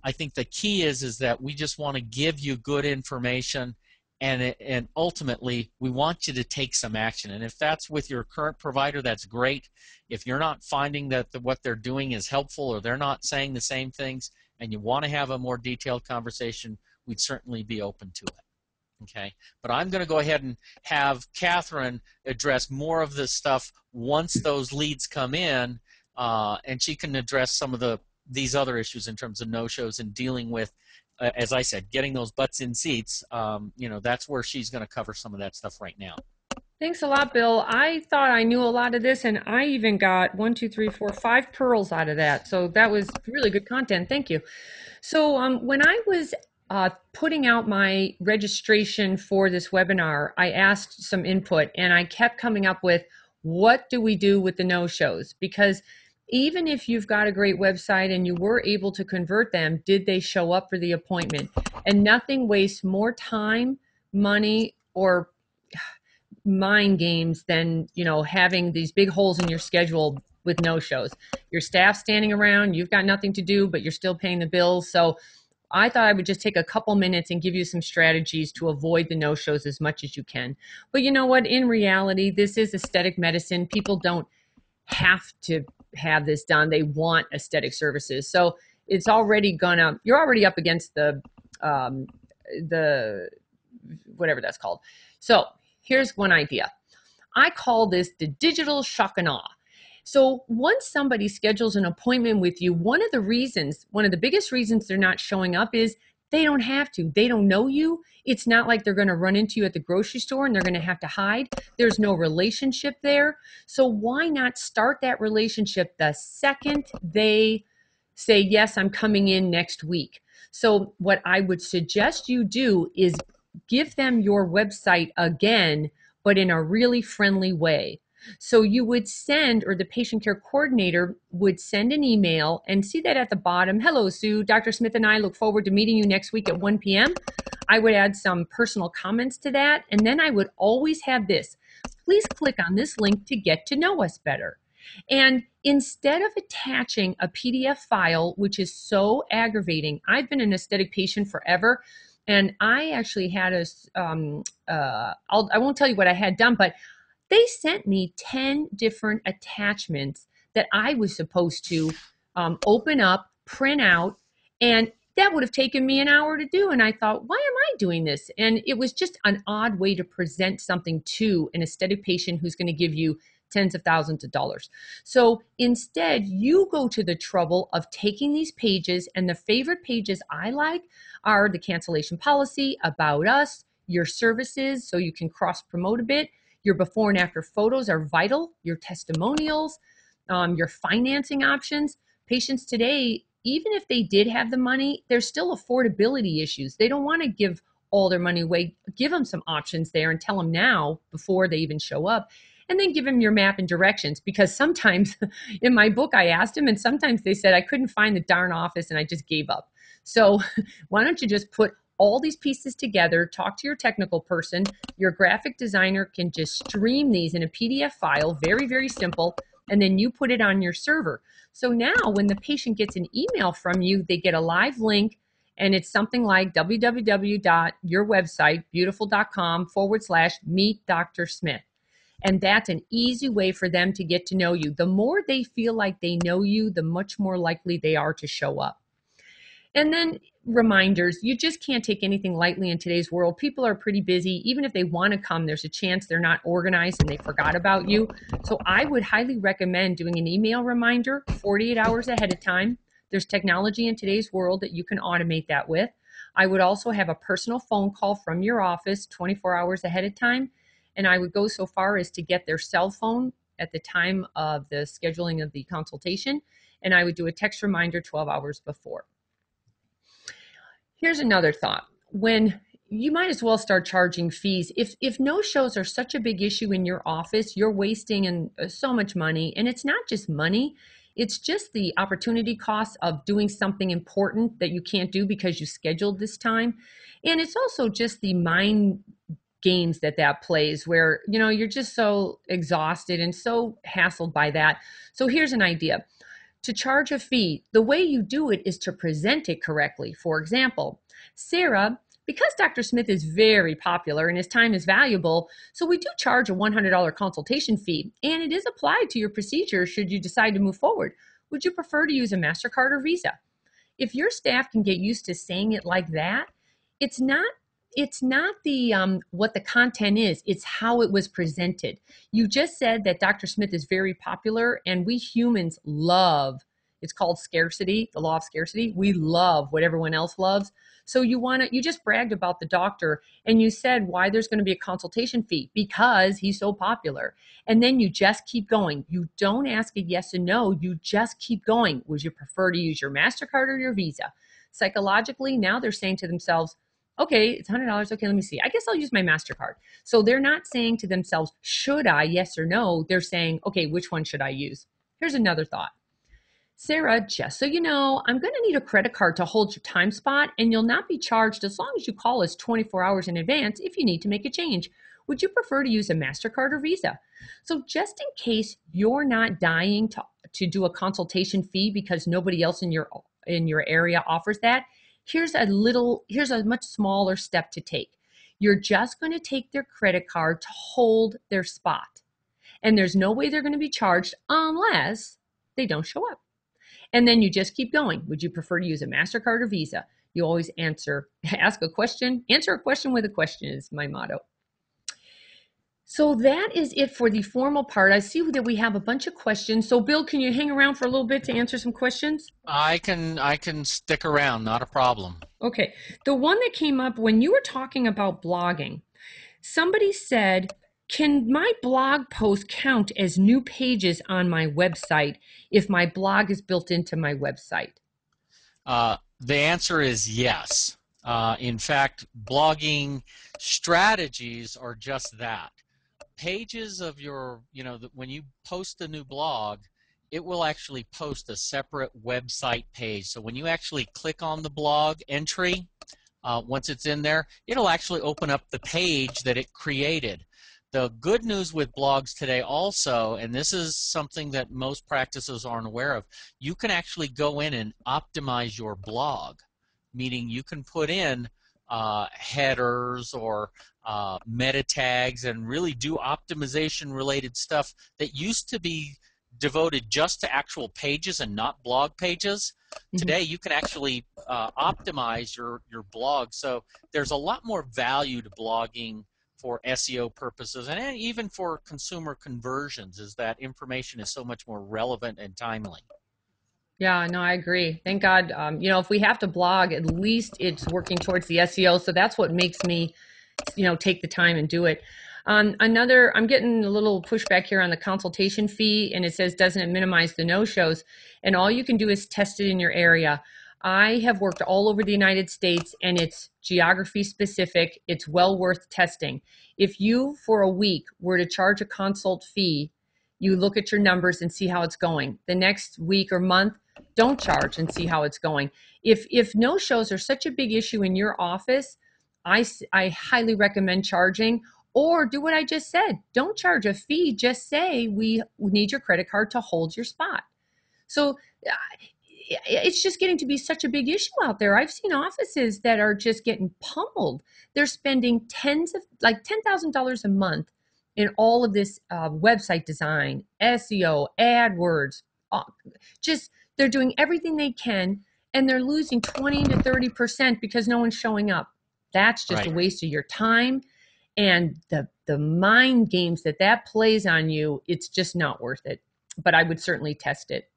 [SPEAKER 2] I think the key is that we just want to give you good information, and ultimately we want you to take some action. And if that's with your current provider, that's great. If you're not finding that what they're doing is helpful, or they're not saying the same things, and you want to have a more detailed conversation, we'd certainly be open to it. Okay, but I'm going to go ahead and have Catherine address more of this stuff once those leads come in, and she can address some of these other issues in terms of no-shows and dealing with, as I said, getting those butts in seats. That's where she's going to cover some of that stuff right now.
[SPEAKER 1] Thanks a lot, Bill. I thought I knew a lot of this, and I even got 1, 2, 3, 4, 5 pearls out of that. So that was really good content. Thank you. So when I was putting out my registration for this webinar, I asked some input, and I kept coming up with, what do we do with the no-shows? Because even if you've got a great website and you were able to convert them, did they show up for the appointment? And nothing wastes more time, money, or mind games than having these big holes in your schedule with no-shows. Your staff standing around, you've got nothing to do, but you're still paying the bills. So I thought I would just take a couple minutes and give you some strategies to avoid the no-shows as much as you can. But you know what? In reality, this is aesthetic medicine. People don't have to have this done. They want aesthetic services. So it's already you're already up against the whatever that's called. So here's one idea. I call this the digital shock and awe. So once somebody schedules an appointment with you, one of the biggest reasons they're not showing up is they don't have to. They don't know you. It's not like they're going to run into you at the grocery store and they're going to have to hide. There's no relationship there. So why not start that relationship the second they say, yes, I'm coming in next week? So what I would suggest you do is give them your website again, but in a really friendly way. So you would send, or the patient care coordinator would send an email, and see that at the bottom. Hello, Sue. Dr. Smith and I look forward to meeting you next week at 1 p.m. I would add some personal comments to that. And then I would always have this. Please click on this link to get to know us better. And instead of attaching a PDF file, which is so aggravating, I've been an aesthetic patient forever. And I actually had I won't tell you what I had done, but they sent me 10 different attachments that I was supposed to open up, print out, and that would have taken me an hour to do. And I thought, why am I doing this? And it was just an odd way to present something to an aesthetic patient who's going to give you tens of thousands of dollars. So instead, you go to the trouble of taking these pages, and the favorite pages I like are the cancellation policy, about us, your services, so you can cross promote a bit. Your before and after photos are vital, your testimonials, your financing options. Patients today, even if they did have the money, there's still affordability issues. They don't want to give all their money away. Give them some options there and tell them now before they even show up. And then give them your map and directions, because sometimes in my book I asked them, and sometimes they said I couldn't find the darn office and I just gave up. So why don't you just put all these pieces together, talk to your technical person. Your graphic designer can just stream these in a PDF file, very, very simple, and then you put it on your server. So now when the patient gets an email from you, they get a live link, and it's something like www.yourwebsite, beautiful.com/meet Dr. Smith. And that's an easy way for them to get to know you. The more they feel like they know you, the much more likely they are to show up. And then reminders. You just can't take anything lightly in today's world. People are pretty busy. Even if they want to come, there's a chance they're not organized and they forgot about you. So I would highly recommend doing an email reminder 48 hours ahead of time. There's technology in today's world that you can automate that with. I would also have a personal phone call from your office 24 hours ahead of time. And I would go so far as to get their cell phone at the time of the scheduling of the consultation. And I would do a text reminder 12 hours before. Here's another thought. When you might as well start charging fees. If no shows are such a big issue in your office, you're wasting so much money. And it's not just money, it's just the opportunity cost of doing something important that you can't do because you scheduled this time. And it's also just the mind games that plays where, you're just so exhausted and so hassled by that. So here's an idea. To charge a fee, the way you do it is to present it correctly. For example, Sarah, because Dr. Smith is very popular and his time is valuable, so we do charge a $100 consultation fee, and it is applied to your procedure should you decide to move forward. Would you prefer to use a MasterCard or Visa? If your staff can get used to saying it like that, it's not the what the content is, it's how it was presented. You just said that Dr. Smith is very popular, and we humans love, it's called scarcity, the law of scarcity. We love what everyone else loves. So you just bragged about the doctor, and you said why there's going to be a consultation fee because he's so popular. And then you just keep going. You don't ask a yes and no, you just keep going. Would you prefer to use your MasterCard or your Visa? Psychologically, now they're saying to themselves, okay, it's $100. Okay, let me see. I guess I'll use my MasterCard. So they're not saying to themselves, should I, yes or no? They're saying, okay, which one should I use? Here's another thought. Sarah, just so you know, I'm going to need a credit card to hold your time spot, and you'll not be charged as long as you call us 24 hours in advance if you need to make a change. Would you prefer to use a MasterCard or Visa? So just in case you're not dying to do a consultation fee because nobody else in your area offers that, here's a much smaller step to take. You're just going to take their credit card to hold their spot. And there's no way they're going to be charged unless they don't show up. And then you just keep going. Would you prefer to use a MasterCard or Visa? You always answer a question with a question is my motto. So that is it for the formal part. I see that we have a bunch of questions. So Bill, can you hang around for a little bit to answer some questions?
[SPEAKER 2] I can stick around, not a problem.
[SPEAKER 1] Okay. The one that came up when you were talking about blogging, somebody said, can my blog post count as new pages on my website if my blog is built into my website?
[SPEAKER 2] The answer is yes. In fact, blogging strategies are just that. Pages of your, when you post a new blog, it will actually post a separate website page. So when you actually click on the blog entry, once it's in there, it'll actually open up the page that it created. The good news with blogs today also, and this is something that most practices aren't aware of, you can actually go in and optimize your blog, meaning you can put in headers or meta tags and really do optimization related stuff that used to be devoted just to actual pages and not blog pages. Mm-hmm. Today you can actually optimize your blog. So there's a lot more value to blogging for SEO purposes and even for consumer conversions, is that information is so much more relevant and timely.
[SPEAKER 1] Yeah, no, I agree. Thank God. If we have to blog, at least it's working towards the SEO. So that's what makes me, take the time and do it. I'm getting a little pushback here on the consultation fee, and it says, doesn't it minimize the no-shows? And all you can do is test it in your area. I have worked all over the United States, and it's geography specific. It's well worth testing. If you, for a week, were to charge a consult fee, you look at your numbers and see how it's going. The next week or month, don't charge and see how it's going. If no-shows are such a big issue in your office, I highly recommend charging, or do what I just said. Don't charge a fee. Just say, we need your credit card to hold your spot. So it's just getting to be such a big issue out there. I've seen offices that are just getting pummeled. They're spending $10,000 a month in all of this website design, SEO, AdWords. They're doing everything they can, and they're losing 20 to 30% because no one's showing up. That's just
[SPEAKER 2] right.
[SPEAKER 1] A waste of your time, and the mind games that plays on you. It's just not worth it. But I would certainly test it.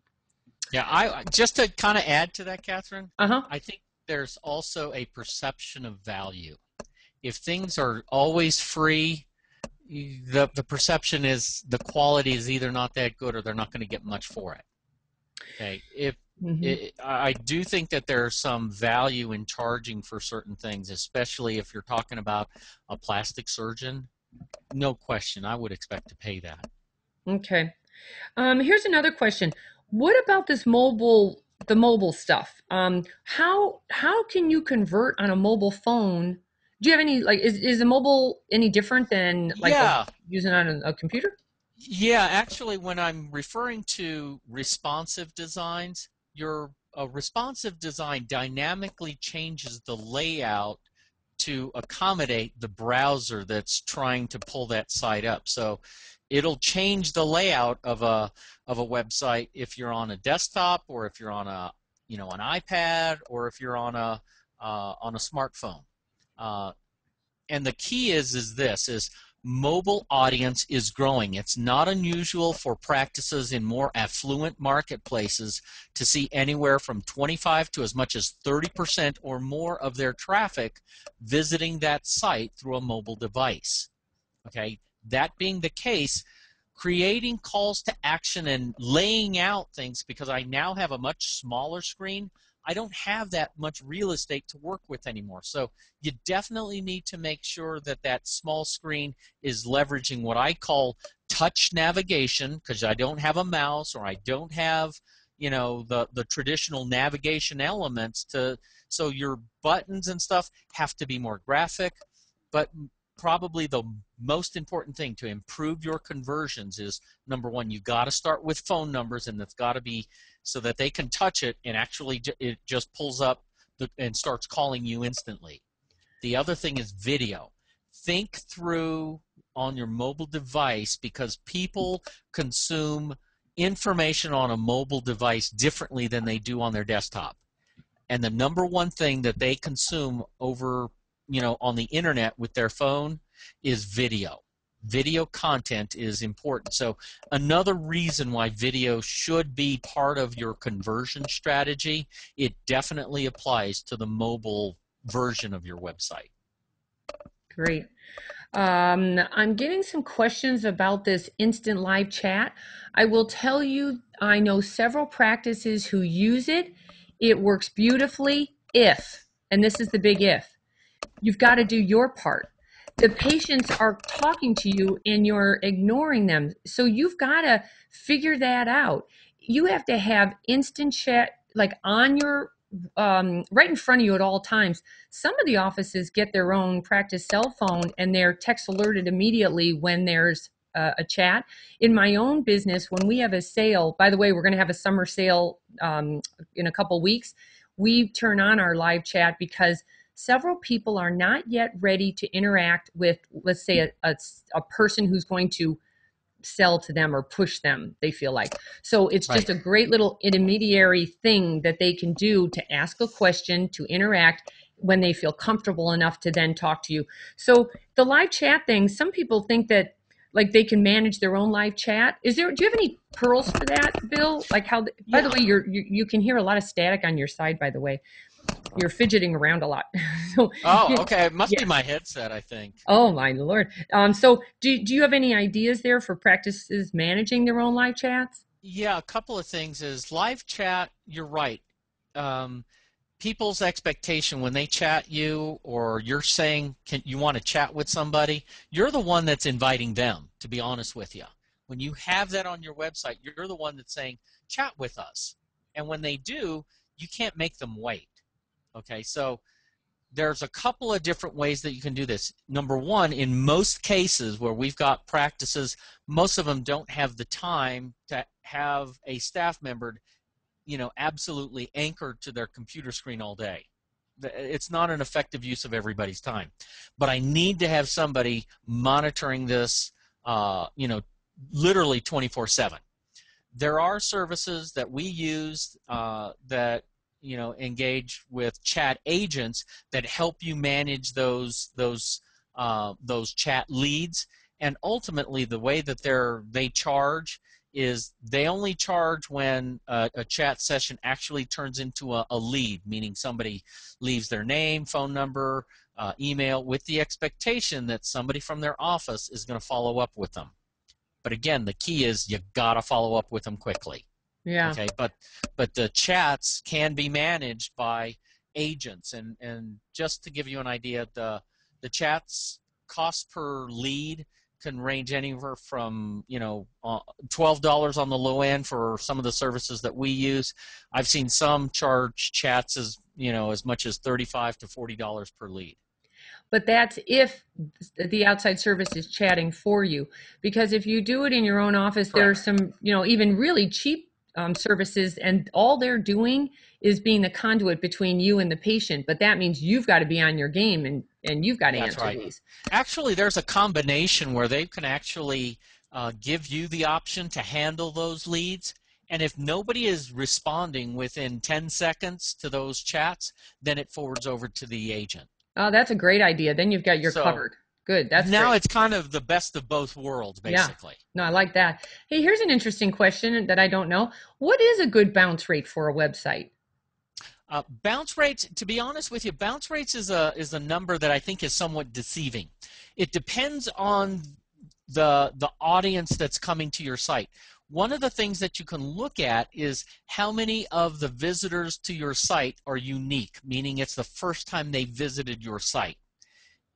[SPEAKER 2] Yeah, I just to kind of add to that, Catherine.
[SPEAKER 1] Uh-huh.
[SPEAKER 2] I think there's also a perception of value. If things are always free, the perception is the quality is either not that good or they're not going to get much for it. Okay, I do think that there's some value in charging for certain things, especially if you're talking about a plastic surgeon. No question, I would expect to pay that.
[SPEAKER 1] Okay. Here's another question. What about the mobile stuff? How can you convert on a mobile phone? Do you have any like is a mobile any different than like
[SPEAKER 2] Yeah,
[SPEAKER 1] using on a computer?
[SPEAKER 2] yeah. Actually, when I'm referring to responsive designs, your a responsive design dynamically changes the layout to accommodate the browser that's trying to pull that site up. So it'll change the layout of a website if you're on a desktop or if you're on a an iPad or if you're on a smartphone. Uh, and the key is this is mobile audience is growing. It's not unusual for practices in more affluent marketplaces to see anywhere from 25 to as much as 30% or more of their traffic visiting that site through a mobile device. Okay, that being the case, creating calls to action and laying out things, because I now have a much smaller screen, I don't have that much real estate to work with anymore. So you definitely need to make sure that that small screen is leveraging what I call touch navigation, because I don't have a mouse or I don't have the traditional navigation elements to, so your buttons and stuff have to be more graphic. But probably the most important thing to improve your conversions is, number one, you got to start with phone numbers, and it's got to be so that they can touch it and actually it just pulls up and starts calling you instantly. The other thing is video. Think through on your mobile device, because people consume information on a mobile device differently than they do on their desktop. And the number one thing that they consume over, on the internet with their phone is video. Video content is important. So another reason why video should be part of your conversion strategy, it definitely applies to the mobile version of your website.
[SPEAKER 1] Great. I'm getting some questions about this instant live chat. I will tell you, I know several practices who use it. It works beautifully if, and this is the big if, you've got to do your part. The patients are talking to you and you're ignoring them. So you've got to figure that out. You have to have instant chat like on your right in front of you at all times. Some of the offices get their own practice cell phone and they're text alerted immediately when there's a chat. In my own business, when we have a sale, by the way, we're going to have a summer sale in a couple weeks. We turn on our live chat because several people are not yet ready to interact with, let's say, a person who's going to sell to them or push them, they feel like. So it's
[SPEAKER 2] Right.
[SPEAKER 1] just a great little intermediary thing that they can do to ask a question, to interact when they feel comfortable enough to then talk to you. So the live chat thing, some people think that like they can manage their own live chat. Do you have any pearls for that, Bill? Like how, by the
[SPEAKER 2] Yeah.
[SPEAKER 1] way, you can hear a lot of static on your side, by the way. You're fidgeting around a lot. So
[SPEAKER 2] Oh,
[SPEAKER 1] yeah,
[SPEAKER 2] okay. It must
[SPEAKER 1] yeah.
[SPEAKER 2] be my headset, I think.
[SPEAKER 1] Oh my Lord. So do you have any ideas there for practices managing their own live chats?
[SPEAKER 2] Yeah, a couple of things is live chat, you're right. Um, People's expectation when they chat you or you're saying you want to chat with somebody, you're the one that's inviting them, to be honest with you. When you have that on your website, you're the one that's saying, chat with us. And when they do, you can't make them wait. Okay, so there's a couple of different ways that you can do this. Number one, in most cases where we've got practices, most of them don't have the time to have a staff member absolutely anchored to their computer screen all day. It's not an effective use of everybody's time. But I need to have somebody monitoring this, literally 24/7. There are services that we use that engage with chat agents that help you manage those chat leads. And ultimately, the way that they charge is they only charge when a chat session actually turns into a lead, meaning somebody leaves their name, phone number, email, with the expectation that somebody from their office is going to follow up with them. But again, the key is you got to follow up with them quickly.
[SPEAKER 1] Yeah.
[SPEAKER 2] Okay, but the chats can be managed by agents, and just to give you an idea, the chats cost per lead can range anywhere from $12 on the low end for some of the services that we use. I've seen some charge chats as much as $35 to $40 per lead.
[SPEAKER 1] But that's if the outside service is chatting for you. Because if you do it in your own office, there are
[SPEAKER 2] Correct.
[SPEAKER 1] some, even really cheap services, and all they're doing is being the conduit between you and the patient. But that means you've got to be on your game, and you've got to
[SPEAKER 2] That's
[SPEAKER 1] answer
[SPEAKER 2] right.
[SPEAKER 1] these.
[SPEAKER 2] Actually, there's a combination where they can actually give you the option to handle those leads. And if nobody is responding within 10 seconds to those chats, then it forwards over to the agent.
[SPEAKER 1] Oh, that's a great idea. Then you've got your
[SPEAKER 2] So
[SPEAKER 1] covered. Good. That's
[SPEAKER 2] now
[SPEAKER 1] great.
[SPEAKER 2] it's kind of the best of both worlds,
[SPEAKER 1] Yeah.
[SPEAKER 2] basically.
[SPEAKER 1] No, I like that. Hey, here's an interesting question that I don't know. What is a good bounce rate for a website?
[SPEAKER 2] Bounce rates, to be honest with you, bounce rates is a number that I think is somewhat deceiving. It depends on the audience that's coming to your site. One of the things that you can look at is how many of the visitors to your site are unique, meaning it's the first time they visited your site.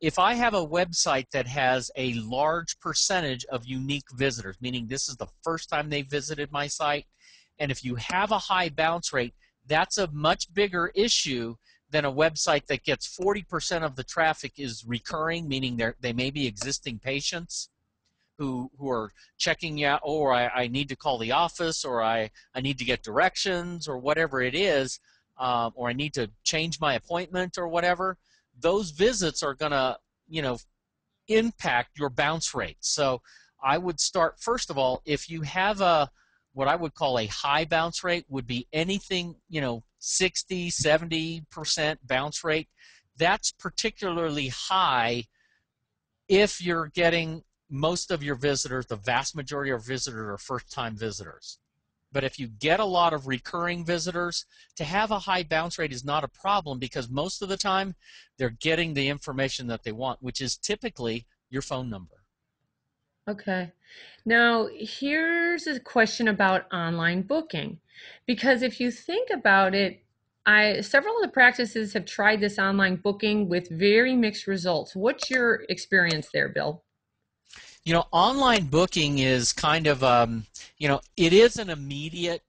[SPEAKER 2] If I have a website that has a large percentage of unique visitors, meaning this is the first time they visited my site, and if you have a high bounce rate, that's a much bigger issue than a website that gets 40% of the traffic is recurring, meaning they may be existing patients who are checking you out, or I need to call the office, or I need to get directions, or whatever it is, or I need to change my appointment or whatever. Those visits are going to, impact your bounce rate. So I would start, first of all, if you have what I would call a high bounce rate, would be anything, 60, 70% bounce rate. That's particularly high if you're getting most of your visitors, the vast majority of visitors are first-time visitors. But if you get a lot of recurring visitors, to have a high bounce rate is not a problem, because most of the time they're getting the information that they want, which is typically your phone number.
[SPEAKER 1] Okay. Now, here's a question about online booking. Because if you think about it, several of the practices have tried this online booking with very mixed results. What's your experience there, Bill?
[SPEAKER 2] Online booking is kind of, it is an immediate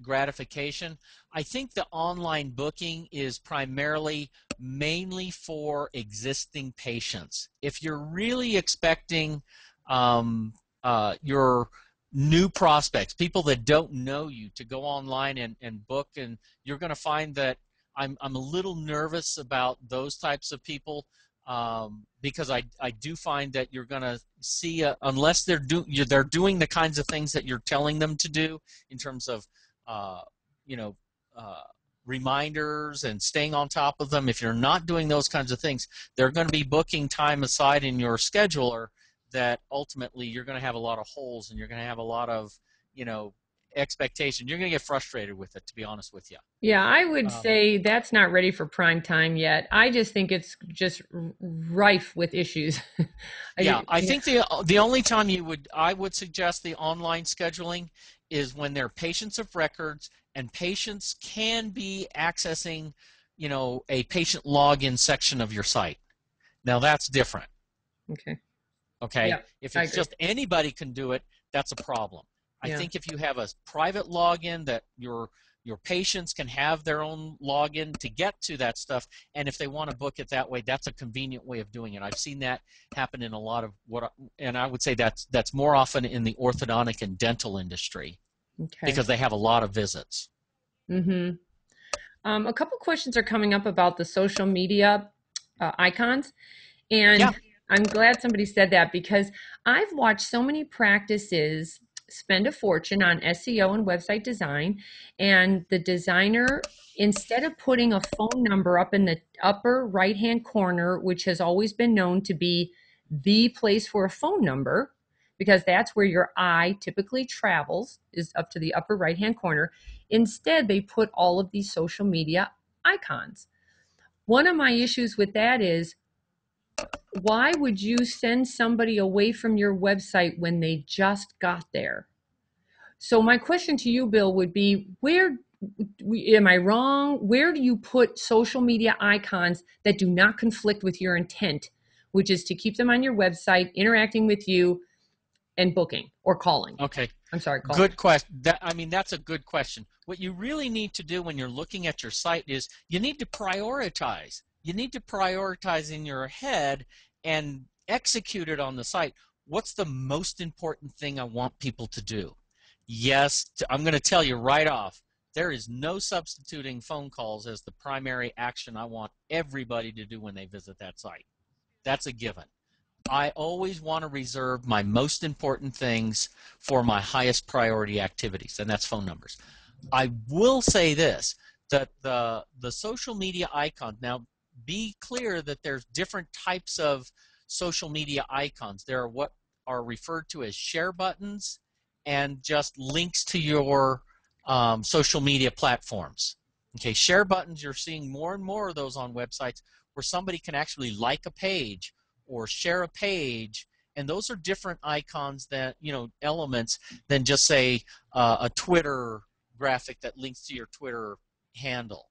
[SPEAKER 2] gratification. I think the online booking is primarily mainly for existing patients. If you're really expecting your new prospects, people that don't know you, to go online and book, and you're going to find that I'm a little nervous about those types of people, because I do find that you're going to see, unless they're doing the kinds of things that you're telling them to do in terms of uh, you know uh, reminders and staying on top of them. If you're not doing those kinds of things, they're going to be booking time aside in your scheduler that ultimately you're going to have a lot of holes, and you're going to have a lot of you know expectation. You're going to get frustrated with it, to be honest with you.
[SPEAKER 1] Yeah, I would
[SPEAKER 2] Um,
[SPEAKER 1] say that's not ready for prime time yet. I just think it's just rife with issues.
[SPEAKER 2] Yeah, I
[SPEAKER 1] Yeah.
[SPEAKER 2] think the only time I would suggest the online scheduling is when they're patients of records, and patients can be accessing, a patient login section of your site. Now that's different.
[SPEAKER 1] Okay.
[SPEAKER 2] Okay,
[SPEAKER 1] Yeah,
[SPEAKER 2] if
[SPEAKER 1] I
[SPEAKER 2] it's
[SPEAKER 1] agree.
[SPEAKER 2] just anybody can do it, that's a problem. I
[SPEAKER 1] Yeah.
[SPEAKER 2] think if you have a private login that your patients can have their own login to get to that stuff, and if they want to book it that way, that's a convenient way of doing it. I've seen that happen in a lot of and I would say that's more often in the orthodontic and dental industry,
[SPEAKER 1] Okay.
[SPEAKER 2] because they have a lot of visits.
[SPEAKER 1] Mm-hmm. A couple questions are coming up about the social media icons.
[SPEAKER 2] Yeah.
[SPEAKER 1] And I'm glad somebody said that, because I've watched so many practices spend a fortune on SEO and website design, and the designer, instead of putting a phone number up in the upper right hand corner, which has always been known to be the place for a phone number, because that's where your eye typically travels, is up to the upper right hand corner. Instead, they put all of these social media icons. One of my issues with that is, why would you send somebody away from your website when they just got there? So my question to you, Bill, would be, where am I wrong? Where do you put social media icons that do not conflict with your intent, which is to keep them on your website, interacting with you, and booking or calling?
[SPEAKER 2] Okay.
[SPEAKER 1] I'm sorry, calling.
[SPEAKER 2] Good question. That's a good question. What you really need to do when you're looking at your site is you need to prioritize. You need to prioritize in your head and execute it on the site. What's the most important thing I want people to do? Yes, I'm going to tell you right off, there is no substituting phone calls as the primary action I want everybody to do when they visit that site. That's a given. I always want to reserve my most important things for my highest priority activities, and that's phone numbers. I will say this, that the social media icons, now be clear that there's different types of social media icons. There are what are referred to as share buttons and just links to your social media platforms. Okay, share buttons, you're seeing more and more of those on websites where somebody can actually like a page or share a page, and those are different icons, that, elements, than just say a Twitter graphic that links to your Twitter handle.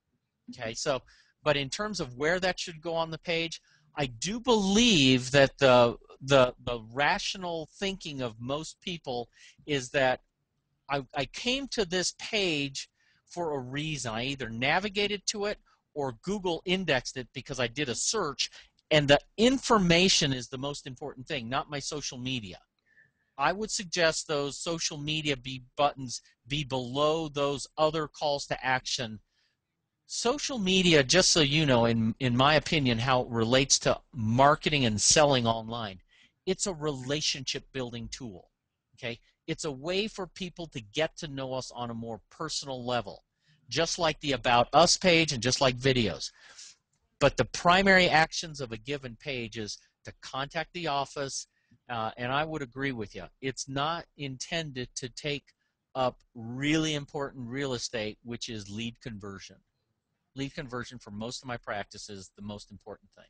[SPEAKER 2] Okay, so, but in terms of where that should go on the page, I do believe that the rational thinking of most people is that I came to this page for a reason. I either navigated to it or Google indexed it because I did a search, and the information is the most important thing, not my social media. I would suggest those social media buttons be below those other calls to action. Social media, just so you know, in my opinion, how it relates to marketing and selling online, it's a relationship building tool. Okay? It's a way for people to get to know us on a more personal level, just like the About Us page and just like videos. But the primary actions of a given page is to contact the office, and I would agree with you. It's not intended to take up really important real estate, which is lead conversion. Lead conversion for most of my practice is the most important thing.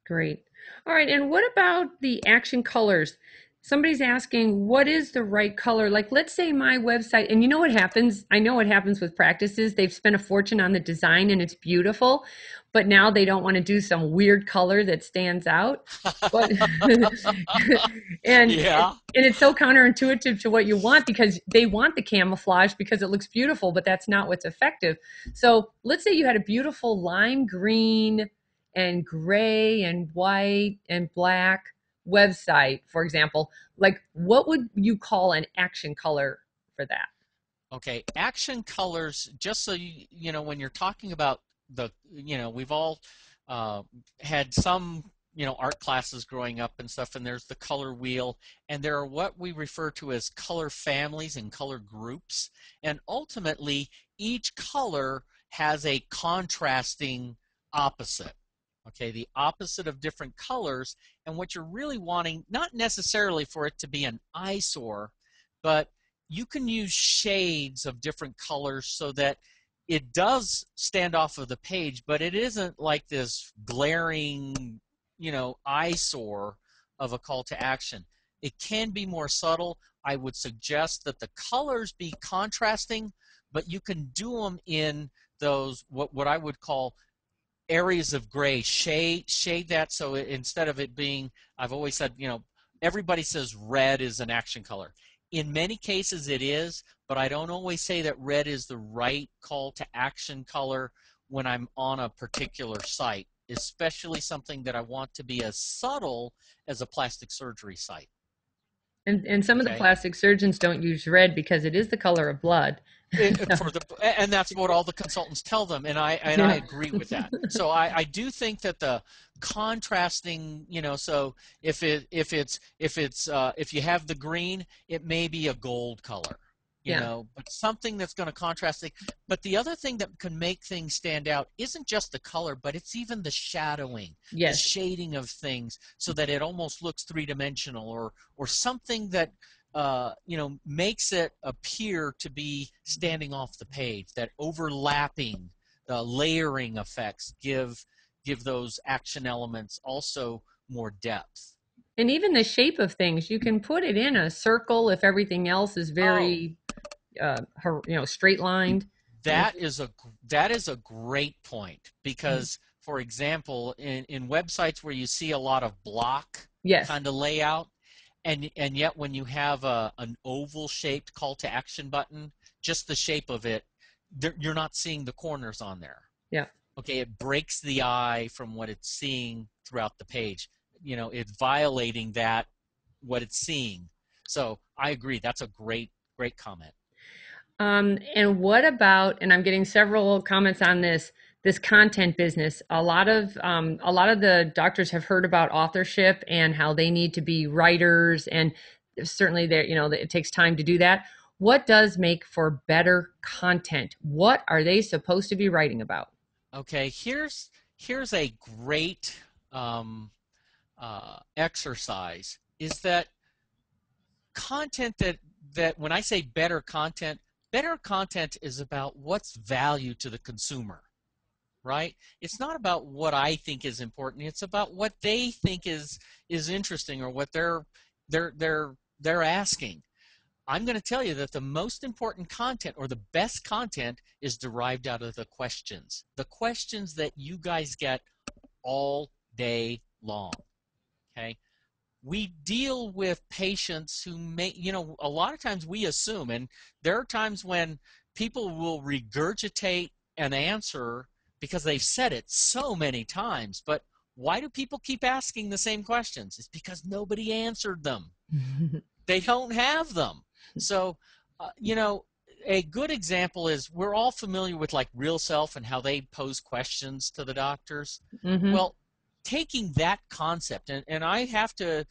[SPEAKER 1] Great. All right. And what about the action colors? Somebody's asking, what is the right color? Like, let's say my website, and you know what happens? I know what happens with practices. They've spent a fortune on the design and it's beautiful, but now they don't want to do some weird color that stands out. But and
[SPEAKER 2] Yeah.
[SPEAKER 1] and it's so counterintuitive to what you want, because they want the camouflage because it looks beautiful, but that's not what's effective. So let's say you had a beautiful lime green and gray and white and black website, for example. Like, what would you call an action color for that?
[SPEAKER 2] Okay, action colors, just so you know, when you're talking about we've all uh, had some, art classes growing up and stuff, and there's the color wheel, and there are what we refer to as color families and color groups, and ultimately each color has a contrasting opposite. Okay, the opposite of different colors, and what you're really wanting, not necessarily for it to be an eyesore, but you can use shades of different colors so that it does stand off of the page, but it isn't like this glaring, eyesore of a call to action. It can be more subtle. I would suggest that the colors be contrasting, but you can do them in those what I would call areas of gray. Shade that, so instead of it being, I've always said, everybody says red is an action color. In many cases it is, but I don't always say that red is the right call to action color when I'm on a particular site, especially something that I want to be as subtle as a plastic surgery site.
[SPEAKER 1] And some of the
[SPEAKER 2] Okay?
[SPEAKER 1] plastic surgeons don't use red because it is the color of blood.
[SPEAKER 2] For the and that's what all the consultants tell them, and I
[SPEAKER 1] Yeah.
[SPEAKER 2] agree with that. So I do think that the contrasting, so if you have the green, it may be a gold color.
[SPEAKER 1] Yeah.
[SPEAKER 2] but something that's going to contrast it. But the other thing that can make things stand out isn't just the color, but it's even the shadowing, the
[SPEAKER 1] Yes.
[SPEAKER 2] shading of things so that it almost looks three-dimensional, or something that makes it appear to be standing off the page. That overlapping, the layering effects give those action elements also more depth.
[SPEAKER 1] And even the shape of things, you can put it in a circle if everything else is
[SPEAKER 2] Oh,
[SPEAKER 1] very, straight lined. And
[SPEAKER 2] that is a great point because, for example, in websites where you see a lot of block
[SPEAKER 1] yes.
[SPEAKER 2] kind of layout, and yet when you have an oval shaped call to action button, just the shape of it, you're not seeing the corners on there.
[SPEAKER 1] Yeah.
[SPEAKER 2] Okay, it breaks the eye from what it's seeing throughout the page. It's violating that what it's seeing. So I agree. That's a great comment.
[SPEAKER 1] And what about, and I'm getting several comments on this content business. A lot of the doctors have heard about authorship and how they need to be writers, and certainly there, it takes time to do that. What does make for better content? What are they supposed to be writing about?
[SPEAKER 2] Okay, here's a great exercise. Is that content that when I say better content is about what's value to the consumer, right? It's not about what I think is important. It's about what they think is interesting, or what they're asking. I'm going to tell you that the most important content, or the best content, is derived out of the questions. The questions that you guys get all day long. Okay? We deal with patients who a lot of times we assume, and there are times when people will regurgitate an answer because they've said it so many times. But why do people keep asking the same questions? It's because nobody answered them. They don't have them. So, a good example is, we're all familiar with like Real Self and how they pose questions to the doctors.
[SPEAKER 1] Mm-hmm.
[SPEAKER 2] Well, taking that concept, and I have to,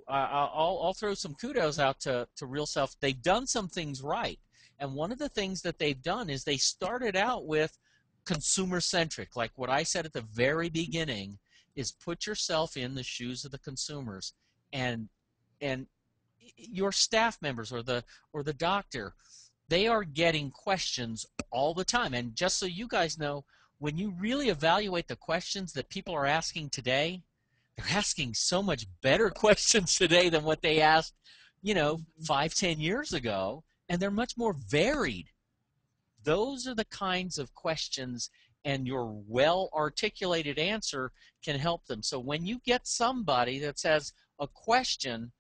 [SPEAKER 2] I'll throw some kudos out to Real Self. They've done some things right. And one of the things that they've done is they started out with consumer centric. Like what I said at the very beginning is, put yourself in the shoes of the consumers, and and your staff members, or the doctor, they are getting questions all the time. And just so you guys know, when you really evaluate the questions that people are asking today, they're asking so much better questions today than what they asked 5-10 years ago, and they're much more varied. Those are the kinds of questions, and your well articulated answer can help them. So when you get somebody that says a question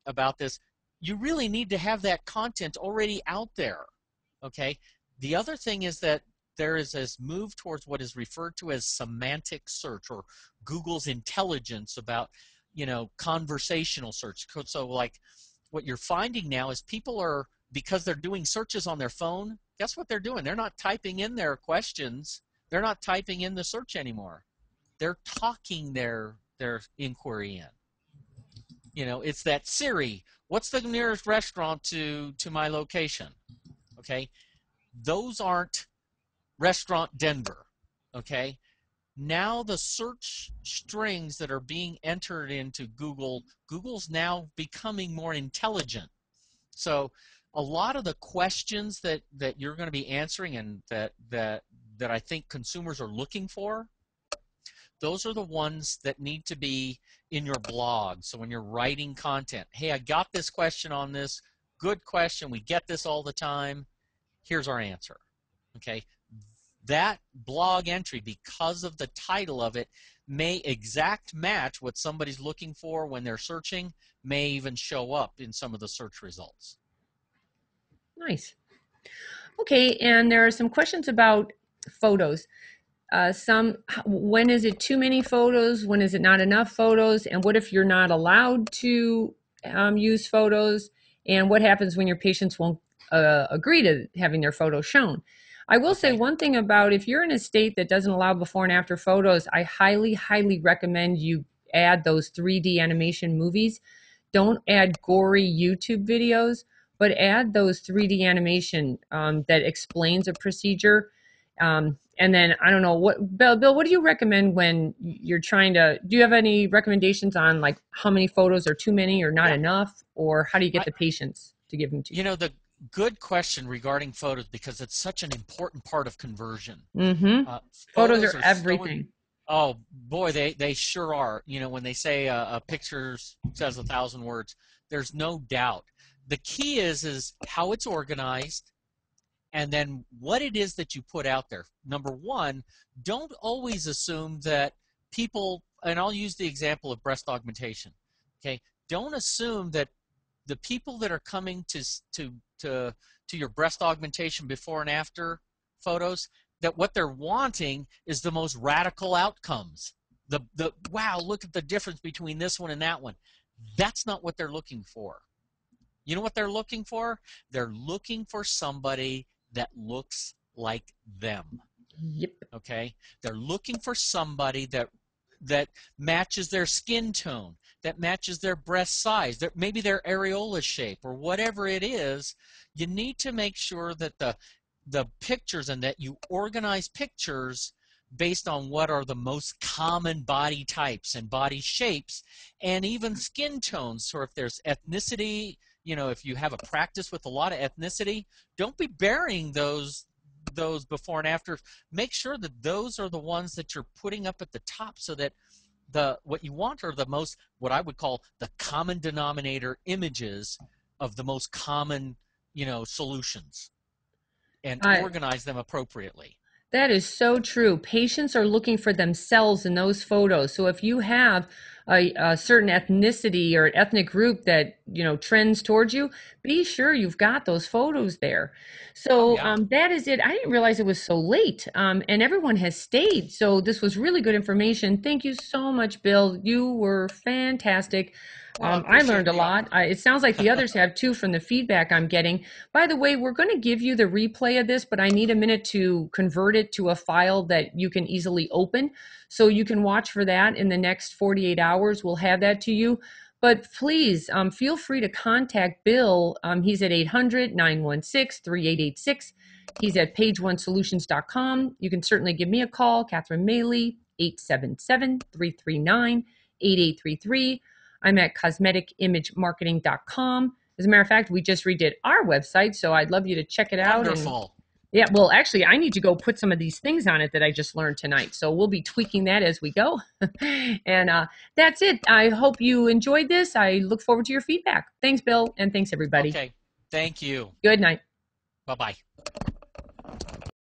[SPEAKER 2] about this, you really need to have that content already out there. Okay. The other thing is that there is this move towards what is referred to as semantic search, or Google's intelligence about conversational search. So like, what you're finding now is people are, because they're doing searches on their phone, guess what they're doing? They're not typing in their questions. They're not typing in the search anymore. They're talking their inquiry in. It's that, Siri, what's the nearest restaurant to my location? Okay. Those aren't restaurant Denver. Okay. Now the search strings that are being entered into Google's now becoming more intelligent. So a lot of the questions that you're going to be answering, and that I think consumers are looking for, those are the ones that need to be in your blog. So when you're writing content, hey, I got this question on this. Good question. We get this all the time. Here's our answer. Okay. That blog entry, because of the title of it, may exact match what somebody's looking for when they're searching, may even show up in some of the search results.
[SPEAKER 1] Nice. Okay, and there are some questions about photos. When is it too many photos? When is it not enough photos? And what if you're not allowed to use photos? And what happens when your patients won't agree to having their photos shown? I will say
[SPEAKER 2] Okay.
[SPEAKER 1] one thing about, if you're in a state that doesn't allow before and after photos, I highly, highly recommend you add those 3D animation movies. Don't add gory YouTube videos. but add those 3D animation that explains a procedure. And then I don't know what Bill, what do you recommend when you're trying to, do you have any recommendations on like how many photos are too many or not
[SPEAKER 2] Yeah.
[SPEAKER 1] enough, or how do you get
[SPEAKER 2] I,
[SPEAKER 1] the patients to give them to you?
[SPEAKER 2] the good question regarding photos, because it's such an important part of conversion.
[SPEAKER 1] Mm-hmm.
[SPEAKER 2] Uh,
[SPEAKER 1] Photos
[SPEAKER 2] Photos
[SPEAKER 1] are
[SPEAKER 2] are so.
[SPEAKER 1] everything.
[SPEAKER 2] Oh boy, they sure are. When they say a picture says 1,000 words, there's no doubt. The key is how it's organized, and then what it is that you put out there. Number one, don't always assume that people, and I'll use the example of breast augmentation. Okay, don't assume that the people that are coming to your breast augmentation before and after photos, that what they're wanting is the most radical outcomes. The wow, look at the difference between this one and that one. That's not what they're looking for. You know what they're looking for? They're looking for somebody that looks like them.
[SPEAKER 1] Yep.
[SPEAKER 2] Okay, they're looking for somebody that matches their skin tone, that matches their breast size, maybe their areola shape, or whatever it is. You need to make sure that the pictures, and that you organize pictures based on what are the most common body types and body shapes, and even skin tones. So if there's ethnicity, if you have a practice with a lot of ethnicity, don't be burying those before and after. Make sure that those are the ones that you're putting up at the top, so that what you want are the most, what I would call, the common denominator images of the most common solutions, and
[SPEAKER 1] I
[SPEAKER 2] organize them appropriately.
[SPEAKER 1] That is so true. Patients are looking for themselves in those photos. So if you have a certain ethnicity or ethnic group that trends towards you, be sure you've got those photos there.
[SPEAKER 2] Oh
[SPEAKER 1] So
[SPEAKER 2] yeah.
[SPEAKER 1] that is it. I didn't realize it was so late, and everyone has stayed. So this was really good information. Thank you so much, Bill. You were fantastic.
[SPEAKER 2] Well, I
[SPEAKER 1] I
[SPEAKER 2] appreciate
[SPEAKER 1] learned a
[SPEAKER 2] the
[SPEAKER 1] lot.
[SPEAKER 2] offer.
[SPEAKER 1] It sounds like the others have too from the feedback I'm getting. By the way, we're going to give you the replay of this, but I need a minute to convert it to a file that you can easily open. So you can watch for that in the next 48 hours. We'll have that to you. But please feel free to contact Bill. He's at 800-916-3886. He's at pageonesolutions.com. You can certainly give me a call, Catherine Maley, 877-339-8833. I'm at cosmetikimagemarketing.com. As a matter of fact, we just redid our website, so I'd love you to check it out. And
[SPEAKER 2] Wonderful.
[SPEAKER 1] yeah, well, actually, I need to go put some of these things on it that I just learned tonight. So we'll be tweaking that as we go. And that's it. I hope you enjoyed this. I look forward to your feedback. Thanks, Bill, and thanks, everybody.
[SPEAKER 2] Okay. Thank you.
[SPEAKER 1] Good night.
[SPEAKER 2] Bye bye.